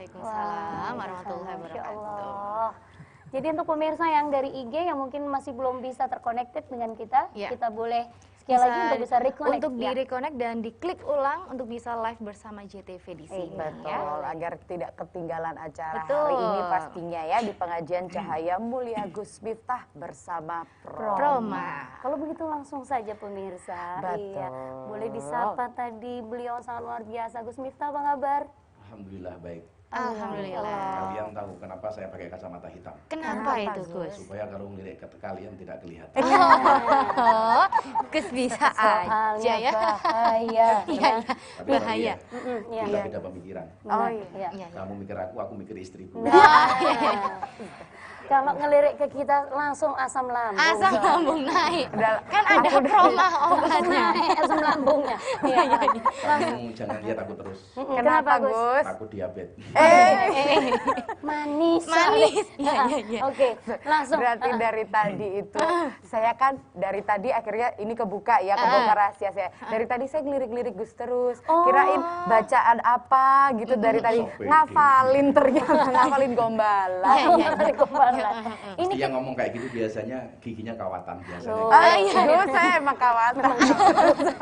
Waalaikumsalam warahmatullahi Masya wabarakatuh. Allah. Jadi untuk pemirsa yang dari IG yang mungkin masih belum bisa terconnected dengan kita, Ya. kita boleh sekali lagi untuk bisa reconnect. Untuk di reconnect dan diklik ulang untuk bisa live bersama JTV di sini. Betul, Ya. agar tidak ketinggalan acara Betul. hari ini pastinya ya di pengajian Cahaya Mulia Gus Miftah bersama Roma. Kalau begitu langsung saja pemirsa. Betul. Iya. Boleh disapa tadi, beliau sangat luar biasa. Gus Miftah, apa kabar? Alhamdulillah baik. Alhamdulillah. Kalian tahu kenapa saya pakai kacamata hitam? Kenapa itu Gus? Supaya kalau ngelirik ke kalian tidak kelihatan. Oh, Gus bisa aja ya. Bahaya. Iya, Tapi bahaya. iya, kita beda pemikiran. Oh iya. Iya. Iya, iya. Kamu mikir aku mikir istriku. Kalau ngelirik ke kita langsung asam lambung. Asam lambung naik. Udah- Kan ada proma obatnya. Asam lambungnya. Iya, iya, iya. Kamu jangan lihat aku terus. Kenapa Gus? Aku diabetes. Manis. Manis. Iya, iya, iya. Oke, langsung. Berarti dari tadi itu saya kan dari tadi akhirnya ini kebuka ya, kebuka rahasia saya. Dari tadi saya ngelirik-lirik Gus terus. Kirain bacaan apa gitu dari tadi. Sampai Ngafalin ternyata, ngafalin gombalan. Iya, iya, iya. Kepala. Ini yang ngomong kayak gitu biasanya giginya kawatan biasanya. Oh, Gus saya emang khawatir.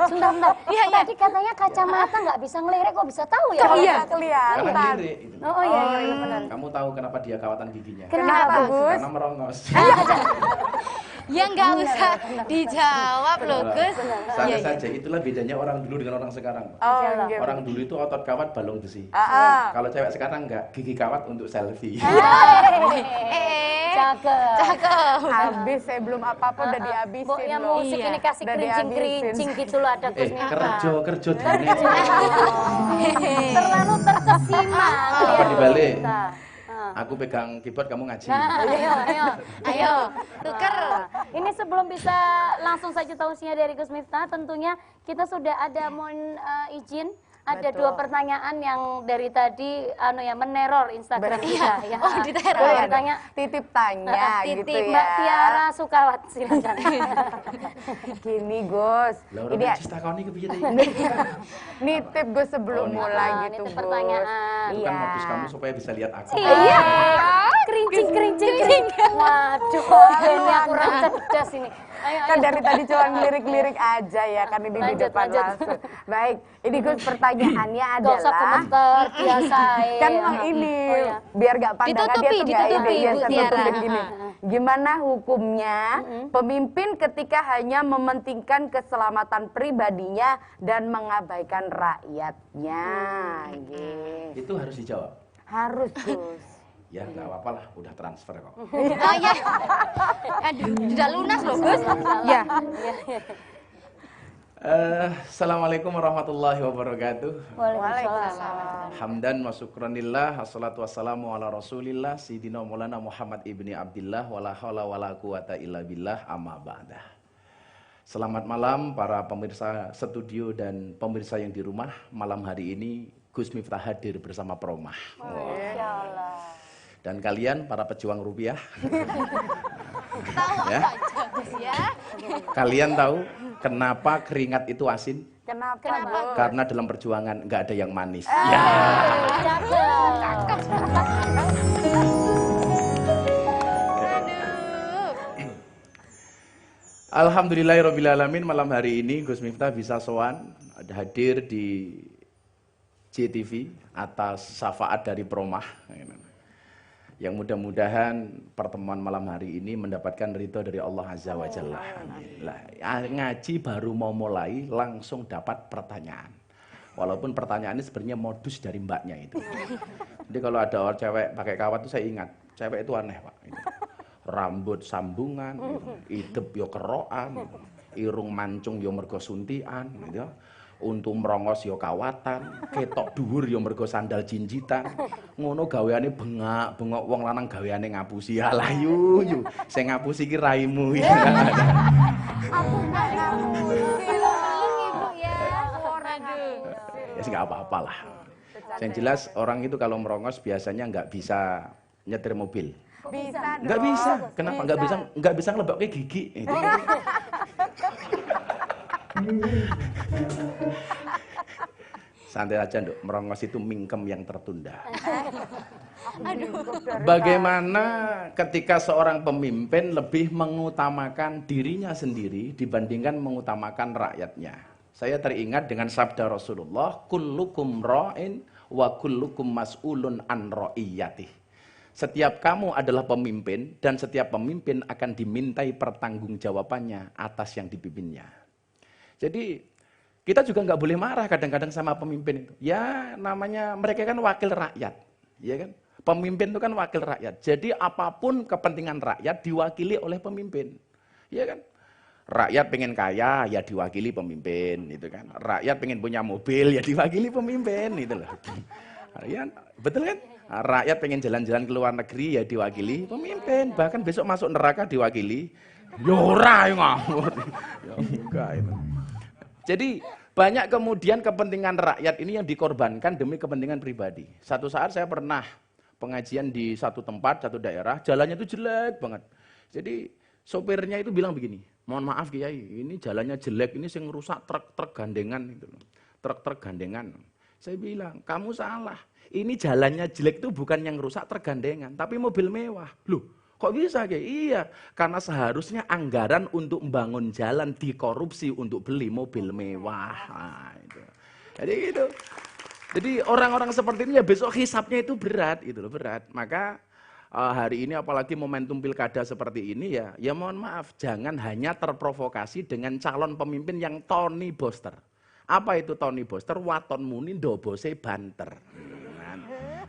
Sebentar. Iya, iya. Tadi katanya kacamata nggak bisa ngelirik, kok bisa tahu ya? Iya, Karena kelihatan. ngelirik. Gitu. Oh iya, iya benar. Kamu tahu kenapa dia kawatan giginya? Kenapa Gus? Karena merongos. Ya nggak usah dijawab loh Gus. Santai saja, itulah bedanya orang dulu dengan orang sekarang. Oh, iya. Orang dulu itu otot kawat balung besi. Ah. Kalau cewek sekarang enggak, gigi kawat untuk selfie. Cakep. Cakep. Habis saya belum apa-apa udah dihabisin Bu, yang loh. musik Iya. ini kasih Udah kerincing-kerincing gitu loh ada Gus Miftah. kerja dini. Terlalu terkesima. Apa dibalik? Kita. Aku pegang keyboard, kamu ngaji. Ayo. Ayo, tuker. Ini sebelum bisa langsung saja tausiah dari Gus Miftah, tentunya kita sudah ada mohon izin. Ada Betul. 2 pertanyaan yang dari tadi meneror Instagram kita ya. Oh, diteror. Boleh bertanya. Titip tanya Titip gitu Mbak ya. Tiara Sukawat, silakan. Gini Gus, Lah ini orang ngaji takoni kepiye teh? nitip Gus sebelum Oh, mulai nitip. gitu Nitip Gus. pertanyaan. Itu kan modus kamu supaya bisa lihat aku. Iya. Kerincing. Waduh, ini kurang cerdas ini. Ayo, Kan ayo. dari tadi cuma lirik-lirik aja ya kan ini di Lanjut, depan lanjut. langsung. Baik, ini Gus pertanyaannya Gak usah adalah komentar, biasain. kan memang ini Oh, iya. biar gak pandangan dia Ditutupi, tuh gak ditutupi, ide biar Bu saya Tiara. tutupin gini. Gimana hukumnya pemimpin ketika hanya mementingkan keselamatan pribadinya dan mengabaikan rakyatnya? Gitu. Itu harus dijawab. Harus Gus. Ya nggak apa-apa lah, udah transfer kok. Oh ya. Aduh, sudah lunas loh Gus. Ya. Assalamualaikum warahmatullahi wabarakatuh. Waalaikumsalam. Hamdan wa syukranillah, assalatu wassalamu ala rasulillah, Sayyidina Maulana Muhammad ibni Abdillah, wala hawla wala quwata illa billah, amma ba'dah. Selamat malam para pemirsa studio dan pemirsa yang di rumah. Malam hari ini Gus Miftah hadir bersama Promah. Masya Allah. Dan kalian para pejuang rupiah, Tahu ya. aja Gus ya. Kalian tahu kenapa keringat itu asin? Kenapa? Kenapa? Gus? Karena dalam perjuangan nggak ada yang manis. Alhamdulillahirrabbilalamin, malam hari ini Gus Miftah bisa sowan hadir di JTV atas syafaat dari Promah. Yang mudah-mudahan pertemuan malam hari ini mendapatkan ridho dari Allah Azza wa Jalla. Amin. Lah, ngaji baru mau mulai langsung dapat pertanyaan. Walaupun pertanyaannya sebenarnya modus dari mbaknya itu. Jadi kalau ada orang cewek pakai kawat itu saya ingat, cewek itu aneh Pak. Rambut sambungan, idep yo kerokan, irung mancung yo mergo suntian, gitu. Untu merongos yo kawatan, ketok dhuwur yo mergo sandal jinjitan. Ngono gaweane bengak-bengok, wong lanang gaweane ngapusi. Alah yu, sing ngapusi iki raimu. Aku nggak ngapusi loh Ibu ya. Aduh. Ya nggak apa-apa lah. Yang jelas orang itu kalau merongos biasanya nggak bisa nyetir mobil. Bisa Nggak dong. bisa. Kenapa nggak bisa ngelebok ke gigi? Itu. Santai aja, Nduk. Merongos itu mingkem yang tertunda. Aduh. Bagaimana ketika seorang pemimpin lebih mengutamakan dirinya sendiri dibandingkan mengutamakan rakyatnya. Saya teringat dengan sabda Rasulullah, kullukum ra'in wa kullukum mas'ulun an ra'iyatih. Setiap kamu adalah pemimpin dan setiap pemimpin akan dimintai pertanggungjawabannya atas yang dipimpinnya. Jadi kita juga nggak boleh marah kadang-kadang sama pemimpin itu. Ya namanya mereka kan wakil rakyat, ya kan? Pemimpin itu kan wakil rakyat. Jadi apapun kepentingan rakyat diwakili oleh pemimpin, ya kan? Rakyat pengen kaya ya diwakili pemimpin, itu kan? Rakyat pengen punya mobil ya diwakili pemimpin, itu loh. Ya, betul kan? Rakyat pengen jalan-jalan ke luar negeri ya diwakili pemimpin. Bahkan besok masuk neraka diwakili. Ya ora ya ngawur. Ya enggak itu. Jadi banyak kemudian kepentingan rakyat ini yang dikorbankan demi kepentingan pribadi. Satu saat saya pernah pengajian di satu tempat, satu daerah, jalannya itu jelek banget. Jadi sopirnya itu bilang begini, mohon maaf Kiai, ini jalannya jelek, ini yang rusak truk-truk gandengan. Gitu. Truk-truk gandengan. Saya bilang, kamu salah. Ini jalannya jelek itu bukan yang rusak truk gandengan, tapi mobil mewah. Loh, kok bisa kayak? Iya, karena seharusnya anggaran untuk membangun jalan dikorupsi untuk beli mobil mewah. Nah, itu. Jadi gitu. Jadi orang-orang seperti ini ya besok hisapnya itu berat, gitu loh, berat. Maka hari ini apalagi momentum pilkada seperti ini ya mohon maaf, jangan hanya terprovokasi dengan calon pemimpin yang Tony Boster. Apa itu Tony Boster? Waton muni ndobose banter.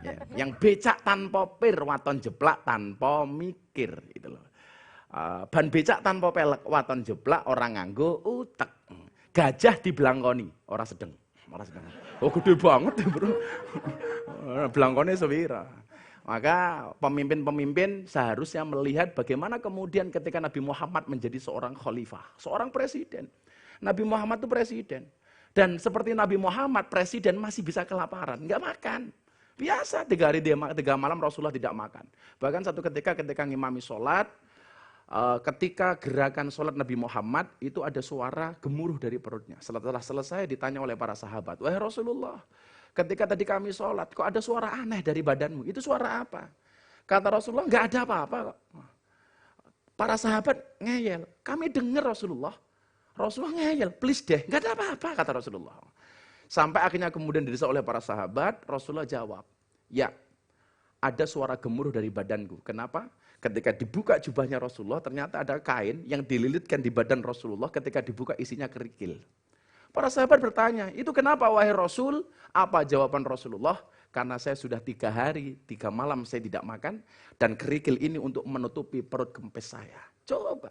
Ya, yang becak tanpa pir, waton jeplak tanpa mikir, gitu loh. Ban becak tanpa pelek, waton jeplak orang nganggo utek. Gajah dibelangkoni, orang sedeng. Oh gede banget ya bro. Belangkoni sewira. Maka pemimpin-pemimpin seharusnya melihat bagaimana kemudian ketika Nabi Muhammad menjadi seorang khalifah, seorang presiden. Nabi Muhammad itu presiden. Dan seperti Nabi Muhammad, presiden masih bisa kelaparan, nggak makan. Biasa 3 hari 3 malam Rasulullah tidak makan. Bahkan satu ketika ngimami sholat, ketika gerakan sholat Nabi Muhammad itu ada suara gemuruh dari perutnya. Setelah selesai ditanya oleh para sahabat, wahai Rasulullah, ketika tadi kami sholat kok ada suara aneh dari badanmu, itu suara apa? Kata Rasulullah, nggak ada apa-apa kok. Para sahabat ngeyel, kami dengar Rasulullah ngeyel, please deh, nggak ada apa-apa kata Rasulullah. Sampai akhirnya kemudian didesak oleh para sahabat, Rasulullah jawab, ya ada suara gemuruh dari badanku. Kenapa? Ketika dibuka jubahnya Rasulullah, ternyata ada kain yang dililitkan di badan Rasulullah, ketika dibuka isinya kerikil. Para sahabat bertanya, itu kenapa wahai Rasul? Apa jawaban Rasulullah? Karena saya sudah 3 hari, 3 malam saya tidak makan, dan kerikil ini untuk menutupi perut kempes saya. Coba.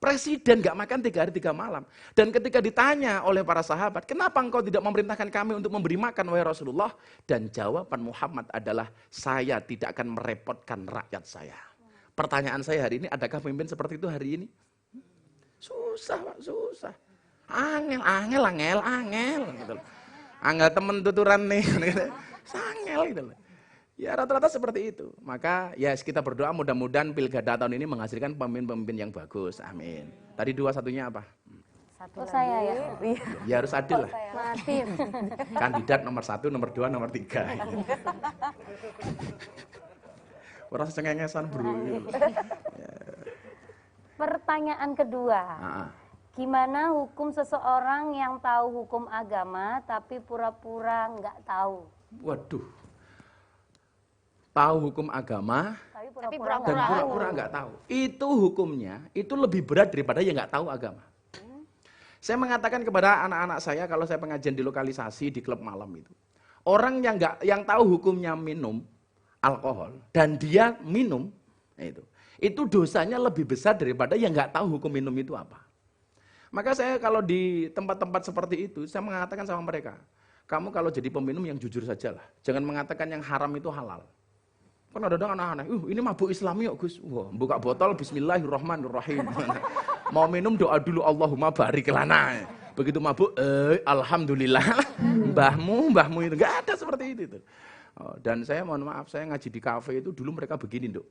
Presiden nggak makan 3 hari 3 malam. Dan ketika ditanya oleh para sahabat, kenapa engkau tidak memerintahkan kami untuk memberi makan wahai Rasulullah? Dan jawaban Muhammad adalah, saya tidak akan merepotkan rakyat saya. Pertanyaan saya hari ini, adakah pemimpin seperti itu hari ini? Susah Pak, susah. Angel. Gitu. Angel temen tuturan nih. Angel gitu loh. Ya rata-rata seperti itu. Maka ya kita berdoa mudah-mudahan pilkada tahun ini menghasilkan pemimpin-pemimpin yang bagus. Amin. Tadi 2 satunya apa? Satu lagi. Saya ya. Ya harus adil lah. Mati. Kandidat nomor 1, nomor 2, nomor 3. Orang secengengesan bro. Pertanyaan kedua. Gimana hukum seseorang yang tahu hukum agama tapi pura-pura nggak tahu? Waduh. Tahu hukum agama Tapi dan pura-pura nggak tahu. Itu hukumnya itu lebih berat daripada yang nggak tahu agama. Saya mengatakan kepada anak-anak saya kalau saya pengajian di lokalisasi di klub malam itu, orang yang tahu hukumnya minum alkohol dan dia minum itu dosanya lebih besar daripada yang nggak tahu hukum minum itu apa. Maka saya kalau di tempat-tempat seperti itu saya mengatakan sama mereka, kamu kalau jadi peminum yang jujur sajalah, jangan mengatakan yang haram itu halal. Kan ada anak-anak, ini mabuk Islami yuk Gus. Wah, buka botol bismillahirrahmanirrahim. Mau minum doa dulu Allahumma barik lana. Begitu mabuk, alhamdulillah. Mbahmu itu enggak ada seperti itu. Dan saya mohon maaf, saya ngaji di kafe itu dulu mereka begini, Dok.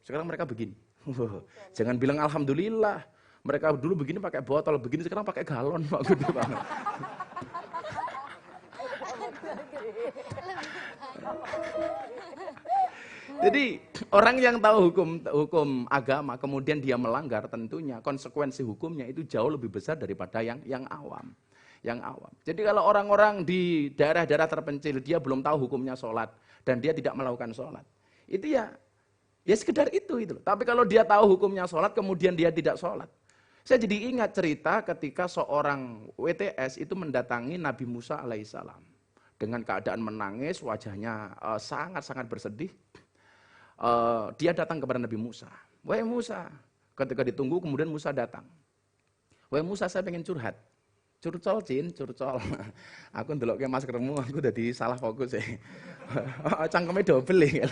Sekarang mereka begini. Jangan bilang alhamdulillah. Mereka dulu begini pakai botol, begini sekarang pakai galon, Pak, gede banget. Jadi orang yang tahu hukum agama kemudian dia melanggar, tentunya konsekuensi hukumnya itu jauh lebih besar daripada yang awam. Yang awam. Jadi kalau orang-orang di daerah-daerah terpencil dia belum tahu hukumnya sholat dan dia tidak melakukan sholat, itu ya sekedar itu. Tapi kalau dia tahu hukumnya sholat kemudian dia tidak sholat. Saya jadi ingat cerita ketika seorang WTS itu mendatangi Nabi Musa alaihissalam dengan keadaan menangis, wajahnya sangat-sangat bersedih. Dia datang kepada Nabi Musa. Wahai Musa, ketika ditunggu kemudian Musa datang. Wahai Musa, saya pengen curhat. Curcol, Cin, curcol. Aku ndelok ke maskermu, aku jadi salah fokus ya. Cangkemnya double ya.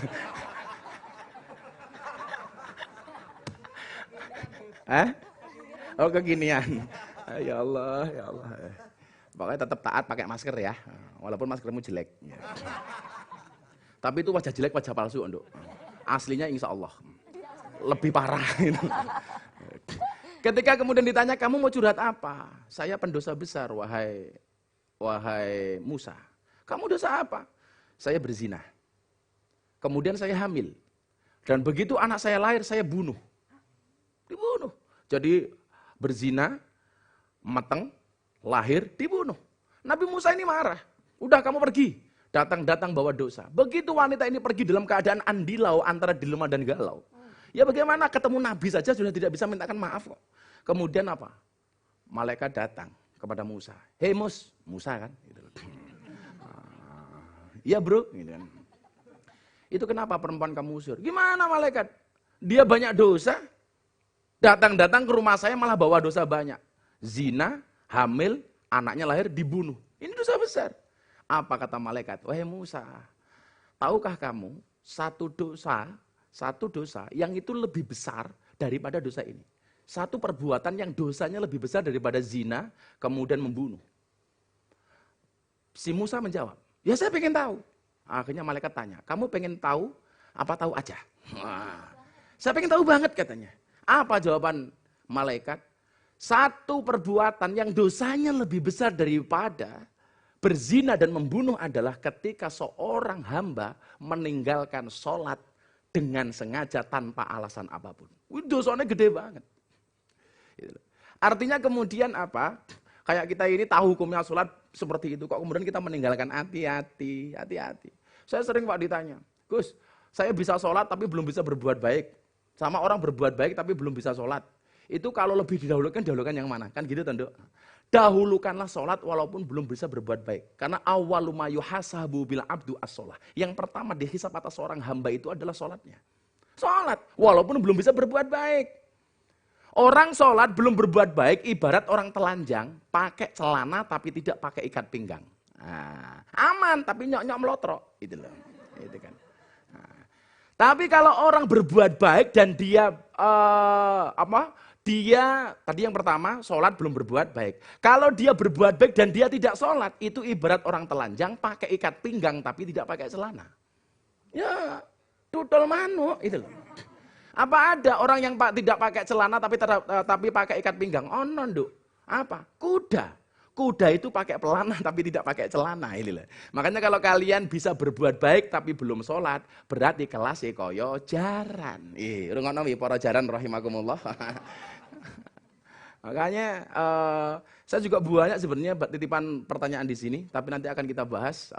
Hah? Oh kekinian. Ya Allah, ya Allah. Pokoknya tetap taat pakai masker ya, walaupun maskermu jelek. Tapi itu wajah jelek, wajah palsu, Nduk. Aslinya insya Allah lebih parah. Ketika kemudian ditanya, kamu mau curhat apa? Saya pendosa besar, wahai Musa. Kamu dosa apa? Saya berzina. Kemudian saya hamil. Dan begitu anak saya lahir, saya bunuh. Dibunuh. Jadi berzina, mateng, lahir, dibunuh. Nabi Musa ini marah. Udah kamu pergi. Datang-datang bawa dosa. Begitu wanita ini pergi dalam keadaan andilau antara dilema dan galau. Ya bagaimana ketemu Nabi saja sudah tidak bisa mintakan maaf kok. Kemudian apa? Malaikat datang kepada Musa. Hei Musa kan? Gitu. Ya bro. Gitu kan. Itu kenapa perempuan kamu usir? Gimana malaikat? Dia banyak dosa. Datang-datang ke rumah saya malah bawa dosa banyak. Zina, hamil, anaknya lahir, dibunuh. Ini dosa besar. Apa kata malaikat? Wahai Musa, tahukah kamu satu dosa yang itu lebih besar daripada dosa ini. Satu perbuatan yang dosanya lebih besar daripada zina, kemudian membunuh. Si Musa menjawab, ya saya pengen tahu. Akhirnya malaikat tanya, kamu pengen tahu? Apa tahu aja? Wah, saya pengen tahu banget katanya. Apa jawaban malaikat? Satu perbuatan yang dosanya lebih besar daripada berzina dan membunuh adalah ketika seorang hamba meninggalkan sholat dengan sengaja tanpa alasan apapun. Dosanya gede banget. Artinya kemudian apa? Kayak kita ini tahu hukumnya sholat seperti itu, kok kemudian kita meninggalkan, hati-hati. Saya sering Pak ditanya, Gus, saya bisa sholat tapi belum bisa berbuat baik. Sama orang berbuat baik tapi belum bisa sholat. Itu kalau lebih didahulukan yang mana? Kan gitu Tanduk. Dahulukanlah sholat walaupun belum bisa berbuat baik. Karena awwalu ma yuhasabu bil abdu as-sholah. Yang pertama dihisab atas seorang hamba itu adalah sholatnya. Sholat walaupun belum bisa berbuat baik. Orang sholat belum berbuat baik ibarat orang telanjang pakai celana tapi tidak pakai ikat pinggang. Nah, aman tapi nyok-nyok melotrok. Itu loh. Itu kan. Nah, tapi kalau orang berbuat baik dan dia dia tadi yang pertama sholat belum berbuat baik. Kalau dia berbuat baik dan dia tidak sholat, itu ibarat orang telanjang pakai ikat pinggang tapi tidak pakai celana. Ya, tutol manuk itu loh. Apa ada orang yang tidak pakai celana tapi pakai ikat pinggang? Oh no, Nduk. Apa? Kuda. Kuda itu pakai pelana tapi tidak pakai celana. Ini loh. Makanya kalau kalian bisa berbuat baik tapi belum sholat, berarti kelas koyo jaran. Rungono para jaran rahimakumullah. Makanya saya juga banyak sebenarnya titipan pertanyaan di sini, tapi nanti akan kita bahas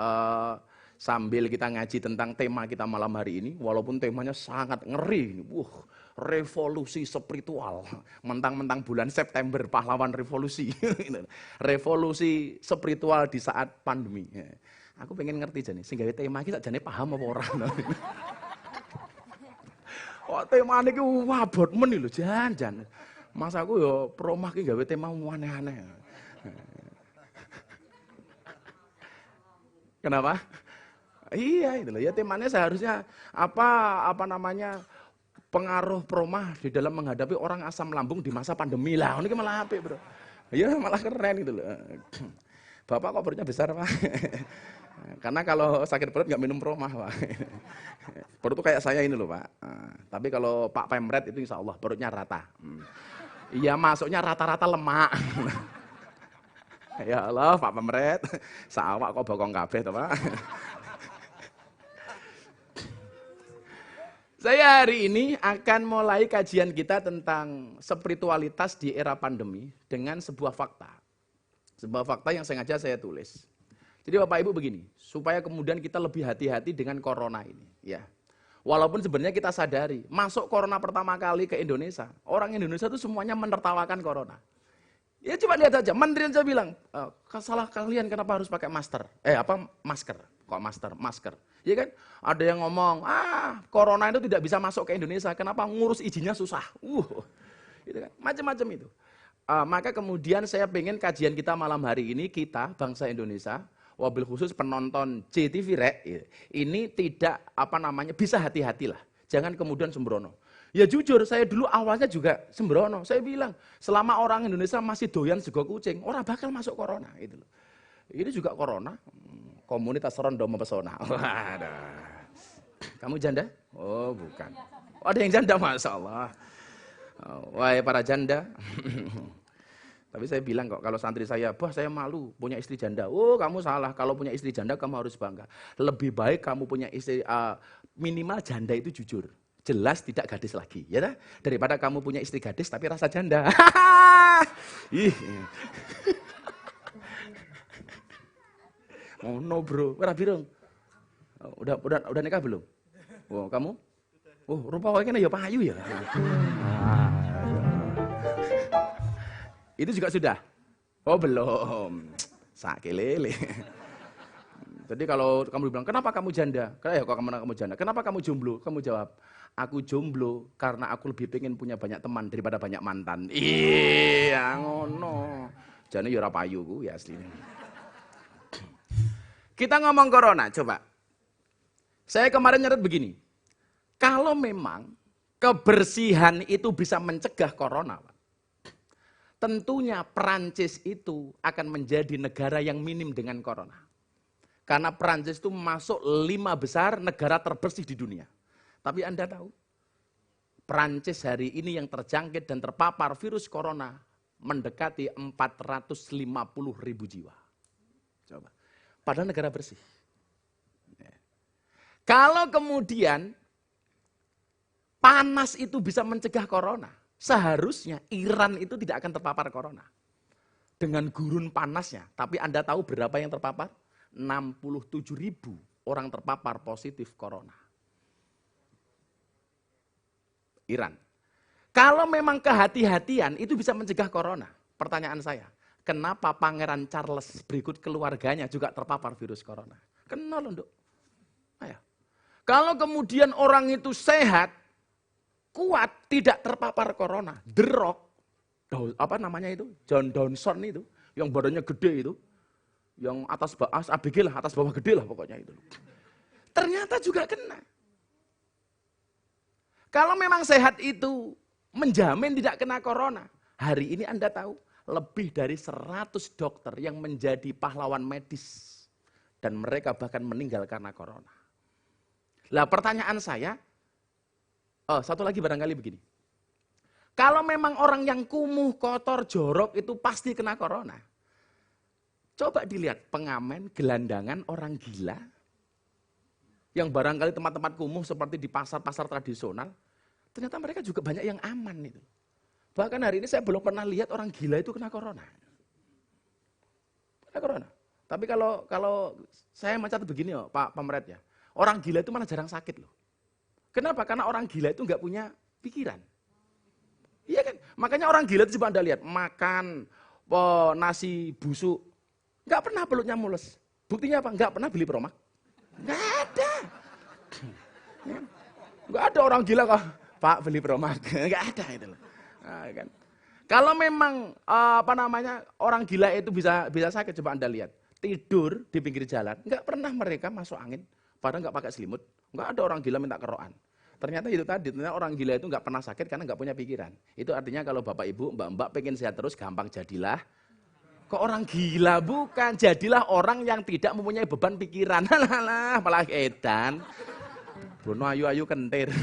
sambil kita ngaji tentang tema kita malam hari ini. Walaupun temanya sangat ngeri, revolusi spiritual. Mentang-mentang bulan September pahlawan revolusi, revolusi spiritual di saat pandemi. Aku pengen ngerti jane, sing gawe tema iki sakjane paham apa ora. Kok temane iki wabot men lho jan. Mas aku yo promah ki gawe tema aneh-aneh. Kenapa? Iya itu loh ya, temanya seharusnya apa namanya pengaruh promah di dalam menghadapi orang asam lambung di masa pandemi lah. Ini malah apik, Bro. Ya malah keren itu loh. Bapak kok perutnya besar, Pak? Karena kalau sakit perut nggak minum promah, Pak. Perut tuh kayak saya ini loh, Pak. Tapi kalau Pak Pemret itu insya Allah perutnya rata. Iya masuknya rata-rata lemak. Ya Allah, Pak Pemret, sawak kok bokong kabeh to, Pak. Saya hari ini akan mulai kajian kita tentang spiritualitas di era pandemi dengan sebuah fakta. Sebuah fakta yang sengaja saya tulis. Jadi Bapak Ibu begini, supaya kemudian kita lebih hati-hati dengan corona ini. Ya. Walaupun sebenarnya kita sadari, masuk corona pertama kali ke Indonesia, orang Indonesia itu semuanya menertawakan corona. Ya coba lihat aja, menteri aja bilang, salah kalian kenapa harus pakai masker? Masker. Kok masker. Ya kan? Ada yang ngomong, corona itu tidak bisa masuk ke Indonesia, kenapa ngurus izinnya susah? Gitu kan? Macam-macam itu. Maka kemudian saya pengen kajian kita malam hari ini, kita bangsa Indonesia, wabil khusus penonton JTV Rek, ini tidak bisa hati-hatilah. Jangan kemudian sembrono. Ya jujur, saya dulu awalnya juga sembrono. Saya bilang, selama orang Indonesia masih doyan sego kucing, orang bakal masuk corona. Gitu loh. Ini juga corona, komunitas rondo mempesona. Kamu janda? Oh bukan. Oh, ada yang janda, Masya Allah. Wahai para janda. Tapi saya bilang kok, kalau santri saya, saya malu punya istri janda. Oh kamu salah, kalau punya istri janda kamu harus bangga. Lebih baik kamu punya istri, minimal janda itu jujur. Jelas tidak gadis lagi, ya dah? Daripada kamu punya istri gadis tapi rasa janda. Oh no bro, birung. Udah nikah belum? Oh kamu? Oh rupa kayaknya ya payu ya. Itu juga sudah? Oh belum. Sakit lele. Jadi kalau kamu bilang, kenapa kamu janda? Kamu janda. Kenapa kamu jomblo? Kamu jawab, aku jomblo karena aku lebih pengen punya banyak teman daripada banyak mantan. Iya, ngono. Jane ya ora payu ku ya asline. Kita ngomong corona, coba. Saya kemarin nyatet begini. Kalau memang kebersihan itu bisa mencegah corona, Pak, tentunya Perancis itu akan menjadi negara yang minim dengan corona. Karena Perancis itu masuk 5 besar negara terbersih di dunia. Tapi Anda tahu, Perancis hari ini yang terjangkit dan terpapar virus corona mendekati 450.000 jiwa. Coba. Padahal negara bersih. Kalau kemudian panas itu bisa mencegah corona, seharusnya Iran itu tidak akan terpapar corona. Dengan gurun panasnya, tapi Anda tahu berapa yang terpapar? 67.000 orang terpapar positif corona. Iran. Kalau memang kehati-hatian itu bisa mencegah corona. Pertanyaan saya, kenapa Pangeran Charles berikut keluarganya juga terpapar virus corona? Kenal loh, Nduk. Ayo. Kalau kemudian orang itu sehat, kuat, tidak terpapar corona, The Rock, John Dawson itu, yang badannya gede itu, yang atas bawah gede lah pokoknya itu. Ternyata juga kena. Kalau memang sehat itu menjamin tidak kena corona, hari ini Anda tahu, lebih dari 100 dokter yang menjadi pahlawan medis, dan mereka bahkan meninggal karena corona. Lah pertanyaan saya, satu lagi barangkali begini. Kalau memang orang yang kumuh, kotor, jorok itu pasti kena corona. Coba dilihat pengamen, gelandangan, orang gila. Yang barangkali tempat-tempat kumuh seperti di pasar-pasar tradisional. Ternyata mereka juga banyak yang aman itu. Bahkan hari ini saya belum pernah lihat orang gila itu kena corona. Kena corona. Tapi kalau saya mencatat begini Pak Pemret ya. Orang gila itu malah jarang sakit loh. Kenapa? Karena orang gila itu nggak punya pikiran. Iya kan? Makanya orang gila itu coba Anda lihat, makan nasi busuk, nggak pernah pelutnya mules. Buktinya apa? Nggak pernah beli Promak. Nggak ada. Nggak ada orang gila kok, Pak beli Promak. Nggak ada itu loh. Nah, kan? Kalau memang orang gila itu bisa sakit, coba Anda lihat. Tidur di pinggir jalan, nggak pernah mereka masuk angin, padahal nggak pakai selimut. Nggak ada orang gila minta kerokan. Ternyata itu tadi, ternyata orang gila itu nggak pernah sakit karena nggak punya pikiran. Itu artinya kalau Bapak Ibu, Mbak-mbak pengen sehat terus, gampang jadilah. Kok orang gila? Bukan, jadilah orang yang tidak mempunyai beban pikiran. Halah, malah edan. Bono ayu-ayu kentir.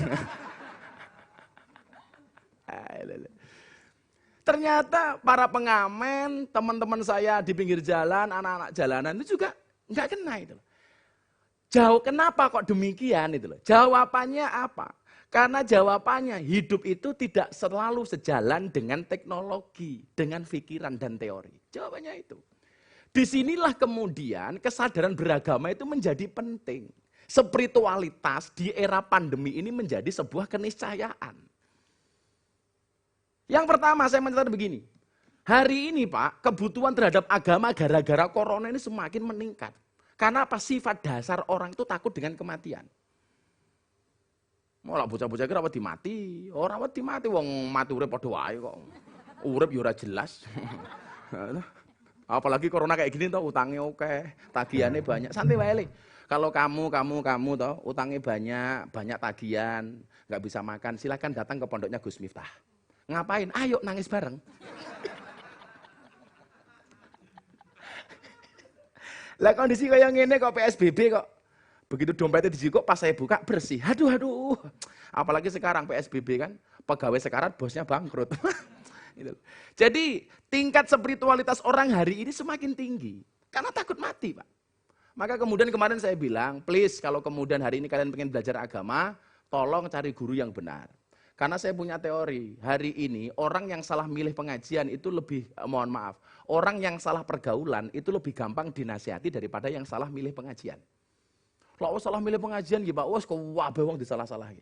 Ternyata para pengamen, teman-teman saya di pinggir jalan, anak-anak jalanan itu juga nggak kena itu. Kenapa kok demikian itu loh? Jawabannya apa? Karena jawabannya hidup itu tidak selalu sejalan dengan teknologi, dengan pikiran dan teori. Jawabannya itu. Disinilah kemudian kesadaran beragama itu menjadi penting. Spiritualitas di era pandemi ini menjadi sebuah keniscayaan. Yang pertama saya mencatat begini. Hari ini Pak, kebutuhan terhadap agama gara-gara corona ini semakin meningkat. Karena apa? Sifat dasar orang itu takut dengan kematian. Malah bocah-bocah kira apa dimati. Orang apa dimati, wong mati urip padha wae kok. Urip yo ora jelas. Apalagi corona kayak gini toh utangnya oke, tagihannya banyak. Santai wae le. Kalau kamu toh utangnya banyak tagihan, nggak bisa makan, silakan datang ke pondoknya Gus Miftah. Ngapain? Ayo nangis bareng. Lah kondisi kayak ngene kok PSBB kok. Begitu dompetnya kok pas saya buka bersih. Aduh. Apalagi sekarang PSBB kan, pegawai sekarat bosnya bangkrut. Jadi tingkat spiritualitas orang hari ini semakin tinggi. Karena takut mati Pak. Maka kemudian kemarin saya bilang, please kalau kemudian hari ini kalian pengen belajar agama, tolong cari guru yang benar. Karena saya punya teori, hari ini orang yang salah milih pengajian itu lebih, mohon maaf, orang yang salah pergaulan itu lebih gampang dinasihati daripada yang salah milih pengajian. Kalau salah milih pengajian, ya Pak, kok wabah wong disalah-salah.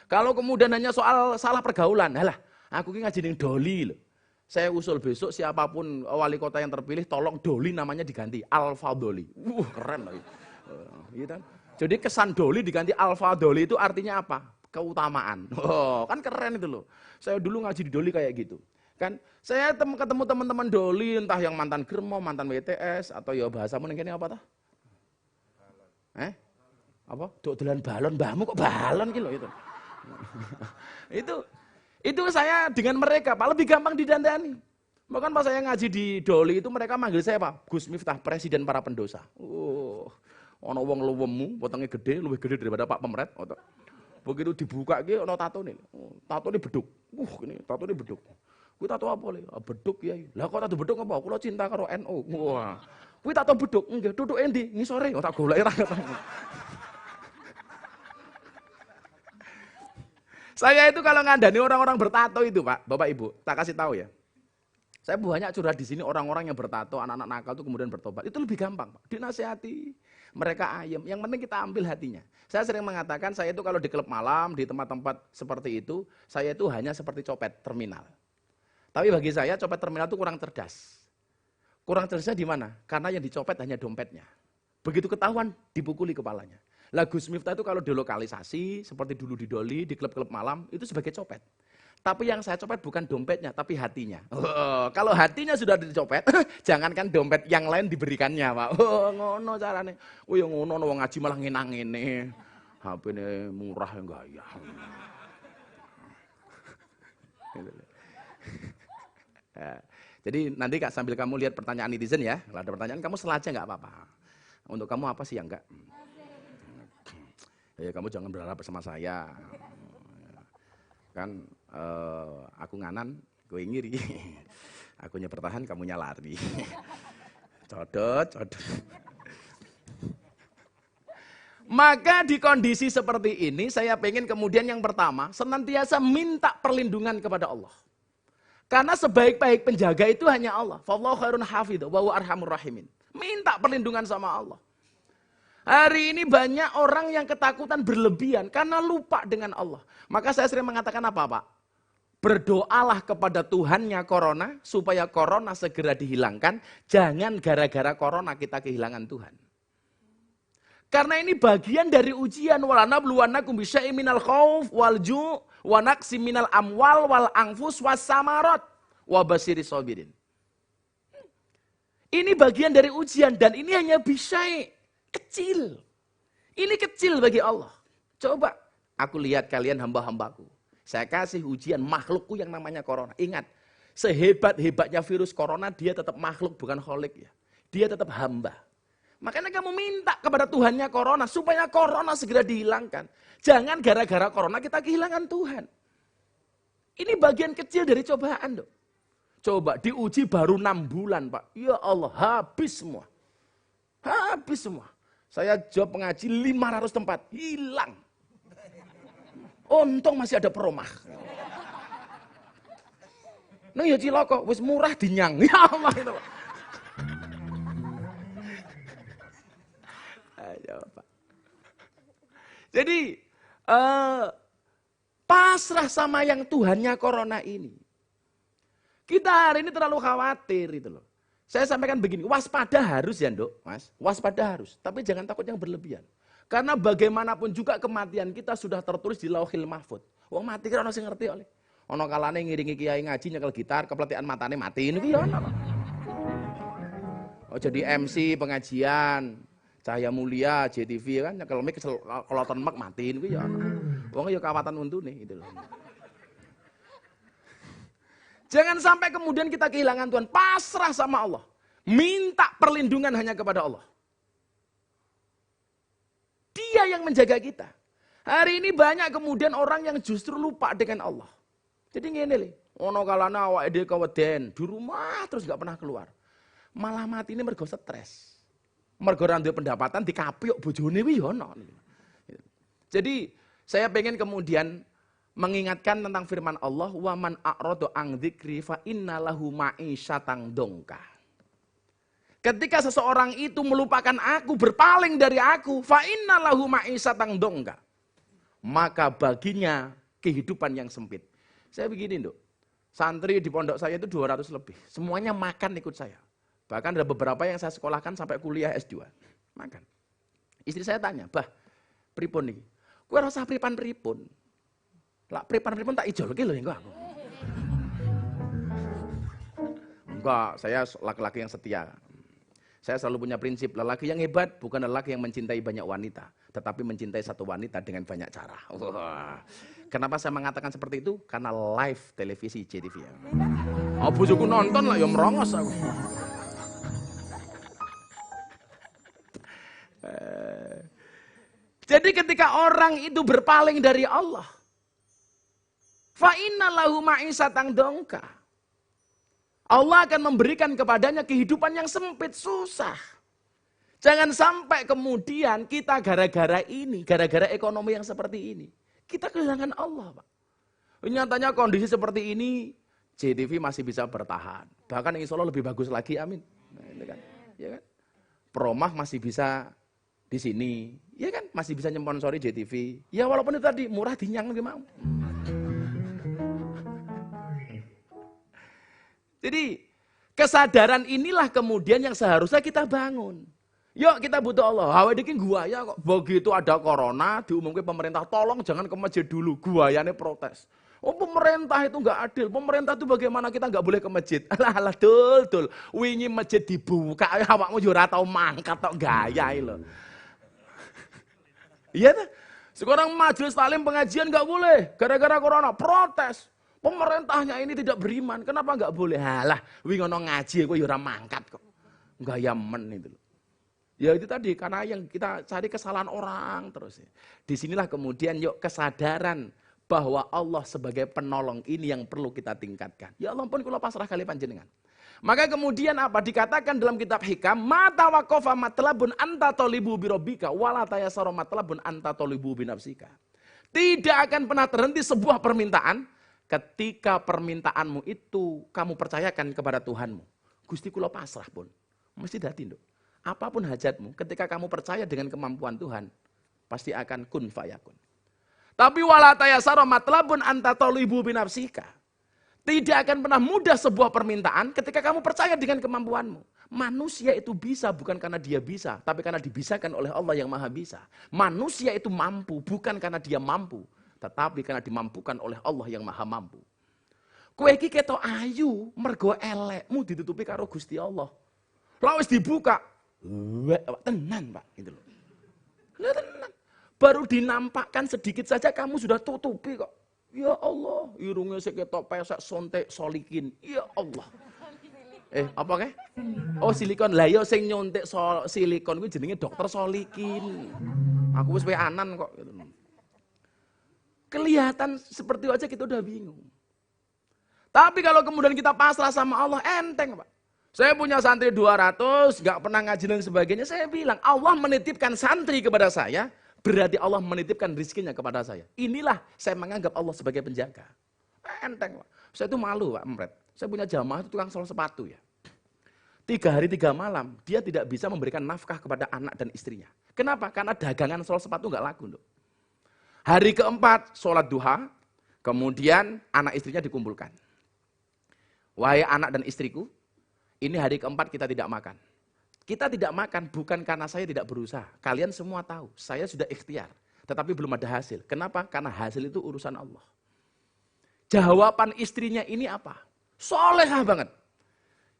Kalau kemudian hanya soal salah pergaulan, halah, aku ini ngaji ning Doli loh. Saya usul besok siapapun wali kota yang terpilih, tolong Doli namanya diganti Alfa Doli. Keren loh. Gitu. Jadi kesan Doli diganti Alfa Doli itu artinya apa? Keutamaan. Oh, kan keren itu loh. Saya dulu ngaji di Doli kayak gitu. Kan saya ketemu teman-teman Doli entah yang mantan Germo, mantan WTS atau ya bahasa mungkin apa toh? Apa? Dodolan balon, mbahmu kok balon gitu itu. itu saya dengan mereka Pak lebih gampang didandani. Bahkan pas saya ngaji di Doli itu mereka manggil saya Pak Gus Miftah, presiden para pendosa. Ono wong luwemu, potongnya gede, lebih gede daripada Pak Pemret. Begitu dibuka gitu, ono tato nih. Tato ini beduk. Ini tato ini beduk. Kuwi tato apa le? Beduk ya. Lah kok tato beduk apa? Kula cinta karo NU. Wah. Kuwi tato beduk. Nggih, duduke endi? Ngisore. Tak goleki ra ketemu. Saya itu kalau ngandani orang-orang bertato itu Pak, Bapak Ibu, tak kasih tahu ya. Saya banyak curhat di sini orang-orang yang bertato, anak-anak nakal itu kemudian bertobat. Itu lebih gampang Pak, dinasihati. Mereka ayem, yang penting kita ambil hatinya. Saya sering mengatakan saya itu kalau di klub malam, di tempat-tempat seperti itu, saya itu hanya seperti copet terminal. Tapi bagi saya copet terminal itu kurang cerdas. Kurang cerdasnya di mana? Karena yang dicopet hanya dompetnya. Begitu ketahuan, dipukuli kepalanya. Lah Gus Miftah itu kalau dilokalisasi, seperti dulu di Doli, di klub-klub malam, itu sebagai copet. Tapi yang saya copet bukan dompetnya, tapi hatinya. Kalau hatinya sudah dicopet, jangankan dompet yang lain diberikannya Pak. Ngono carane. Ya ngono wong ngaji malah ngenang-ngene. HP-ne murah enggak ya. Jadi nanti Kak sambil kamu lihat pertanyaan netizen ya. Kalau ada pertanyaan kamu selaja enggak apa-apa. Untuk kamu apa sih yang enggak? Ya kamu jangan berharap bersama saya. Kan aku nganan, gue ngiri. Akunya bertahan, kamunya lari. Codot. Maka di kondisi seperti ini, saya pengen kemudian yang pertama, senantiasa minta perlindungan kepada Allah. Karena sebaik-baik penjaga itu hanya Allah. Fallahu khairun hafidh wa huwa arhamur rahimin. Minta perlindungan sama Allah. Hari ini banyak orang yang ketakutan berlebihan karena lupa dengan Allah. Maka saya sering mengatakan apa Pak? Berdoalah kepada Tuhannya corona supaya corona segera dihilangkan. Jangan gara-gara corona kita kehilangan Tuhan. Karena ini bagian dari ujian. Walanabluwannakum bisyai'in minal khauf wal ju' wa naqsim minal amwal wal anfus was samarat wa basyiris sabirin. Ini bagian dari ujian dan ini hanya bisyai'. Kecil. Ini kecil bagi Allah. Coba aku lihat kalian hamba-hambaku. Saya kasih ujian makhlukku yang namanya corona. Ingat, sehebat-hebatnya virus corona dia tetap makhluk bukan kholik ya. Dia tetap hamba. Makanya kamu minta kepada Tuhannya corona supaya corona segera dihilangkan. Jangan gara-gara corona kita kehilangan Tuhan. Ini bagian kecil dari cobaan, Dok. Coba diuji baru 6 bulan Pak. Ya Allah, habis semua. Habis semua. Saya job pengaji 500 tempat, hilang. Untung masih ada peromah. Nah ya ciloko, wis murah dinyang. Ya Allah itu Pak. Ayo, Pak. Jadi pasrah sama yang Tuhannya corona ini. Kita hari ini terlalu khawatir itu loh. Saya sampaikan begini, waspada harus ya Nduk, Mas. Waspada harus, tapi jangan takut yang berlebihan. Karena bagaimanapun juga kematian kita sudah tertulis di Lauhil Mahfud. Wong mati kan ono sing ngerti oleh. Ono kalane ngiringi kiai ngaji nyekel gitar, kepletikan matane mati niku ya ono. Oh jadi MC pengajian, Cahaya Mulia, JTV kan nyekel mic keloton mek mati niku ya ono. Wong ya kawatan untune gitu loh. Jangan sampai kemudian kita kehilangan Tuhan, pasrah sama Allah. Minta perlindungan hanya kepada Allah. Dia yang menjaga kita. Hari ini banyak kemudian orang yang justru lupa dengan Allah. Jadi ngene lho, ono kalana awake dhewe keweden, di rumah terus gak pernah keluar. Malah mati ini mergo stres. Mergo ora duwe pendapatan dikapyuk bojone kuwi ya ono. Jadi saya pengen kemudian mengingatkan tentang firman Allah, wa man a'rada an dzikri fa innalahu ma'isyatan dongka. Ketika seseorang itu melupakan aku, berpaling dari aku, fa innalahu ma'isyatan dongka. Maka baginya kehidupan yang sempit. Saya begini, Nduk. Santri di pondok saya itu 200 lebih. Semuanya makan ikut saya. Bahkan ada beberapa yang saya sekolahkan sampai kuliah S2. Makan. Istri saya tanya, "Bah, pripun nih? Kowe ora usah pripun-pripun. Lah pripun tak ijolke lho engko aku." Enggak, saya laki-laki yang setia. Saya selalu punya prinsip, lelaki yang hebat bukan lelaki yang mencintai banyak wanita, tetapi mencintai satu wanita dengan banyak cara. Wah. Kenapa saya mengatakan seperti itu? Karena live televisi JTV. Oh, bojoku nonton lah ya merongos aku. Jadi ketika orang itu berpaling dari Allah, fa innalahu ma'isyatan dongka. Allah akan memberikan kepadanya kehidupan yang sempit, susah. Jangan sampai kemudian kita gara-gara ini, gara-gara ekonomi yang seperti ini, kita kehilangan Allah, Pak. Nyatanya kondisi seperti ini, JTV masih bisa bertahan. Bahkan insya Allah lebih bagus lagi, amin. Nah, itu kan, ya kan? Promah masih bisa di sini, ya kan? Masih bisa nyponsori JTV. Ya walaupun itu tadi murah dinyang mau. Jadi kesadaran inilah kemudian yang seharusnya kita bangun. Yuk kita butuh Allah. Hawa diki guaya kok. Begitu ada corona diumumkan pemerintah, tolong jangan ke masjid dulu. Guayanya protes. Oh pemerintah itu nggak adil. Pemerintah itu bagaimana kita nggak boleh ke masjid? Alah dul. Wingi masjid dibuka. Awakmu yo ora tau mangkat tok gaya lho. Iya ta? Sekarang majelis taklim pengajian nggak boleh. Gara-gara corona protes. Pemerintahnya ini tidak beriman, kenapa enggak boleh? Halah, wingi ngono ngaji kowe ya ora mangkat kok. Gaya men itu loh. Ya itu tadi, karena yang kita cari kesalahan orang terus. Disinilah kemudian yuk kesadaran bahwa Allah sebagai penolong ini yang perlu kita tingkatkan. Ya Allah pun kula pasrah kali panjenengan. Maka kemudian apa dikatakan dalam kitab Hikam, mata waqafa matlabun anta tolibu birobika wala tayassara matlabun anta tolibu binafsika. Tidak akan pernah terhenti sebuah permintaan ketika permintaanmu itu kamu percayakan kepada Tuhanmu. Gusti kula pasrah pun. Mesti dadi, Nduk. Apapun hajatmu, ketika kamu percaya dengan kemampuan Tuhan, pasti akan kun fayakun. Tapi wala tayassara matlabun anta talibu binafsika. Tidak akan pernah mudah sebuah permintaan ketika kamu percaya dengan kemampuanmu. Manusia itu bisa bukan karena dia bisa, tapi karena dibisakan oleh Allah yang Maha Bisa. Manusia itu mampu bukan karena dia mampu, tetapi karena dimampukan oleh Allah yang Maha Mampu. Kowe iki ketok ayu, mergo elekmu ditutupi karo Gusti Allah. Lah wis dibuka, tenan Pak, gitu loh. Lah tenan. Baru dinampakkan sedikit saja kamu sudah tutupi kok. Ya Allah, irungnya sik ketok pesek sontek solikin. Ya Allah. Apa kae? Oh silikon. Lah ya sing nyontek silikon kuwi jenenge dokter solikin. Aku wis anan kok gitu. Kelihatan seperti itu aja kita udah bingung. Tapi kalau kemudian kita pasrah sama Allah, enteng Pak. Saya punya santri 200, nggak pernah ngaji dan sebagainya. Saya bilang, Allah menitipkan santri kepada saya, berarti Allah menitipkan rizkinya kepada saya. Inilah saya menganggap Allah sebagai penjaga. Enteng Pak. Saya itu malu Pak Mret. Saya punya jamaah itu tukang sol sepatu ya. 3 hari 3 malam, dia tidak bisa memberikan nafkah kepada anak dan istrinya. Kenapa? Karena dagangan sol sepatu nggak laku. Loh. Hari keempat, sholat duha, kemudian anak istrinya dikumpulkan. Wahai anak dan istriku, ini hari keempat kita tidak makan. Kita tidak makan bukan karena saya tidak berusaha. Kalian semua tahu, saya sudah ikhtiar. Tetapi belum ada hasil. Kenapa? Karena hasil itu urusan Allah. Jawaban istrinya ini apa? Solehah banget.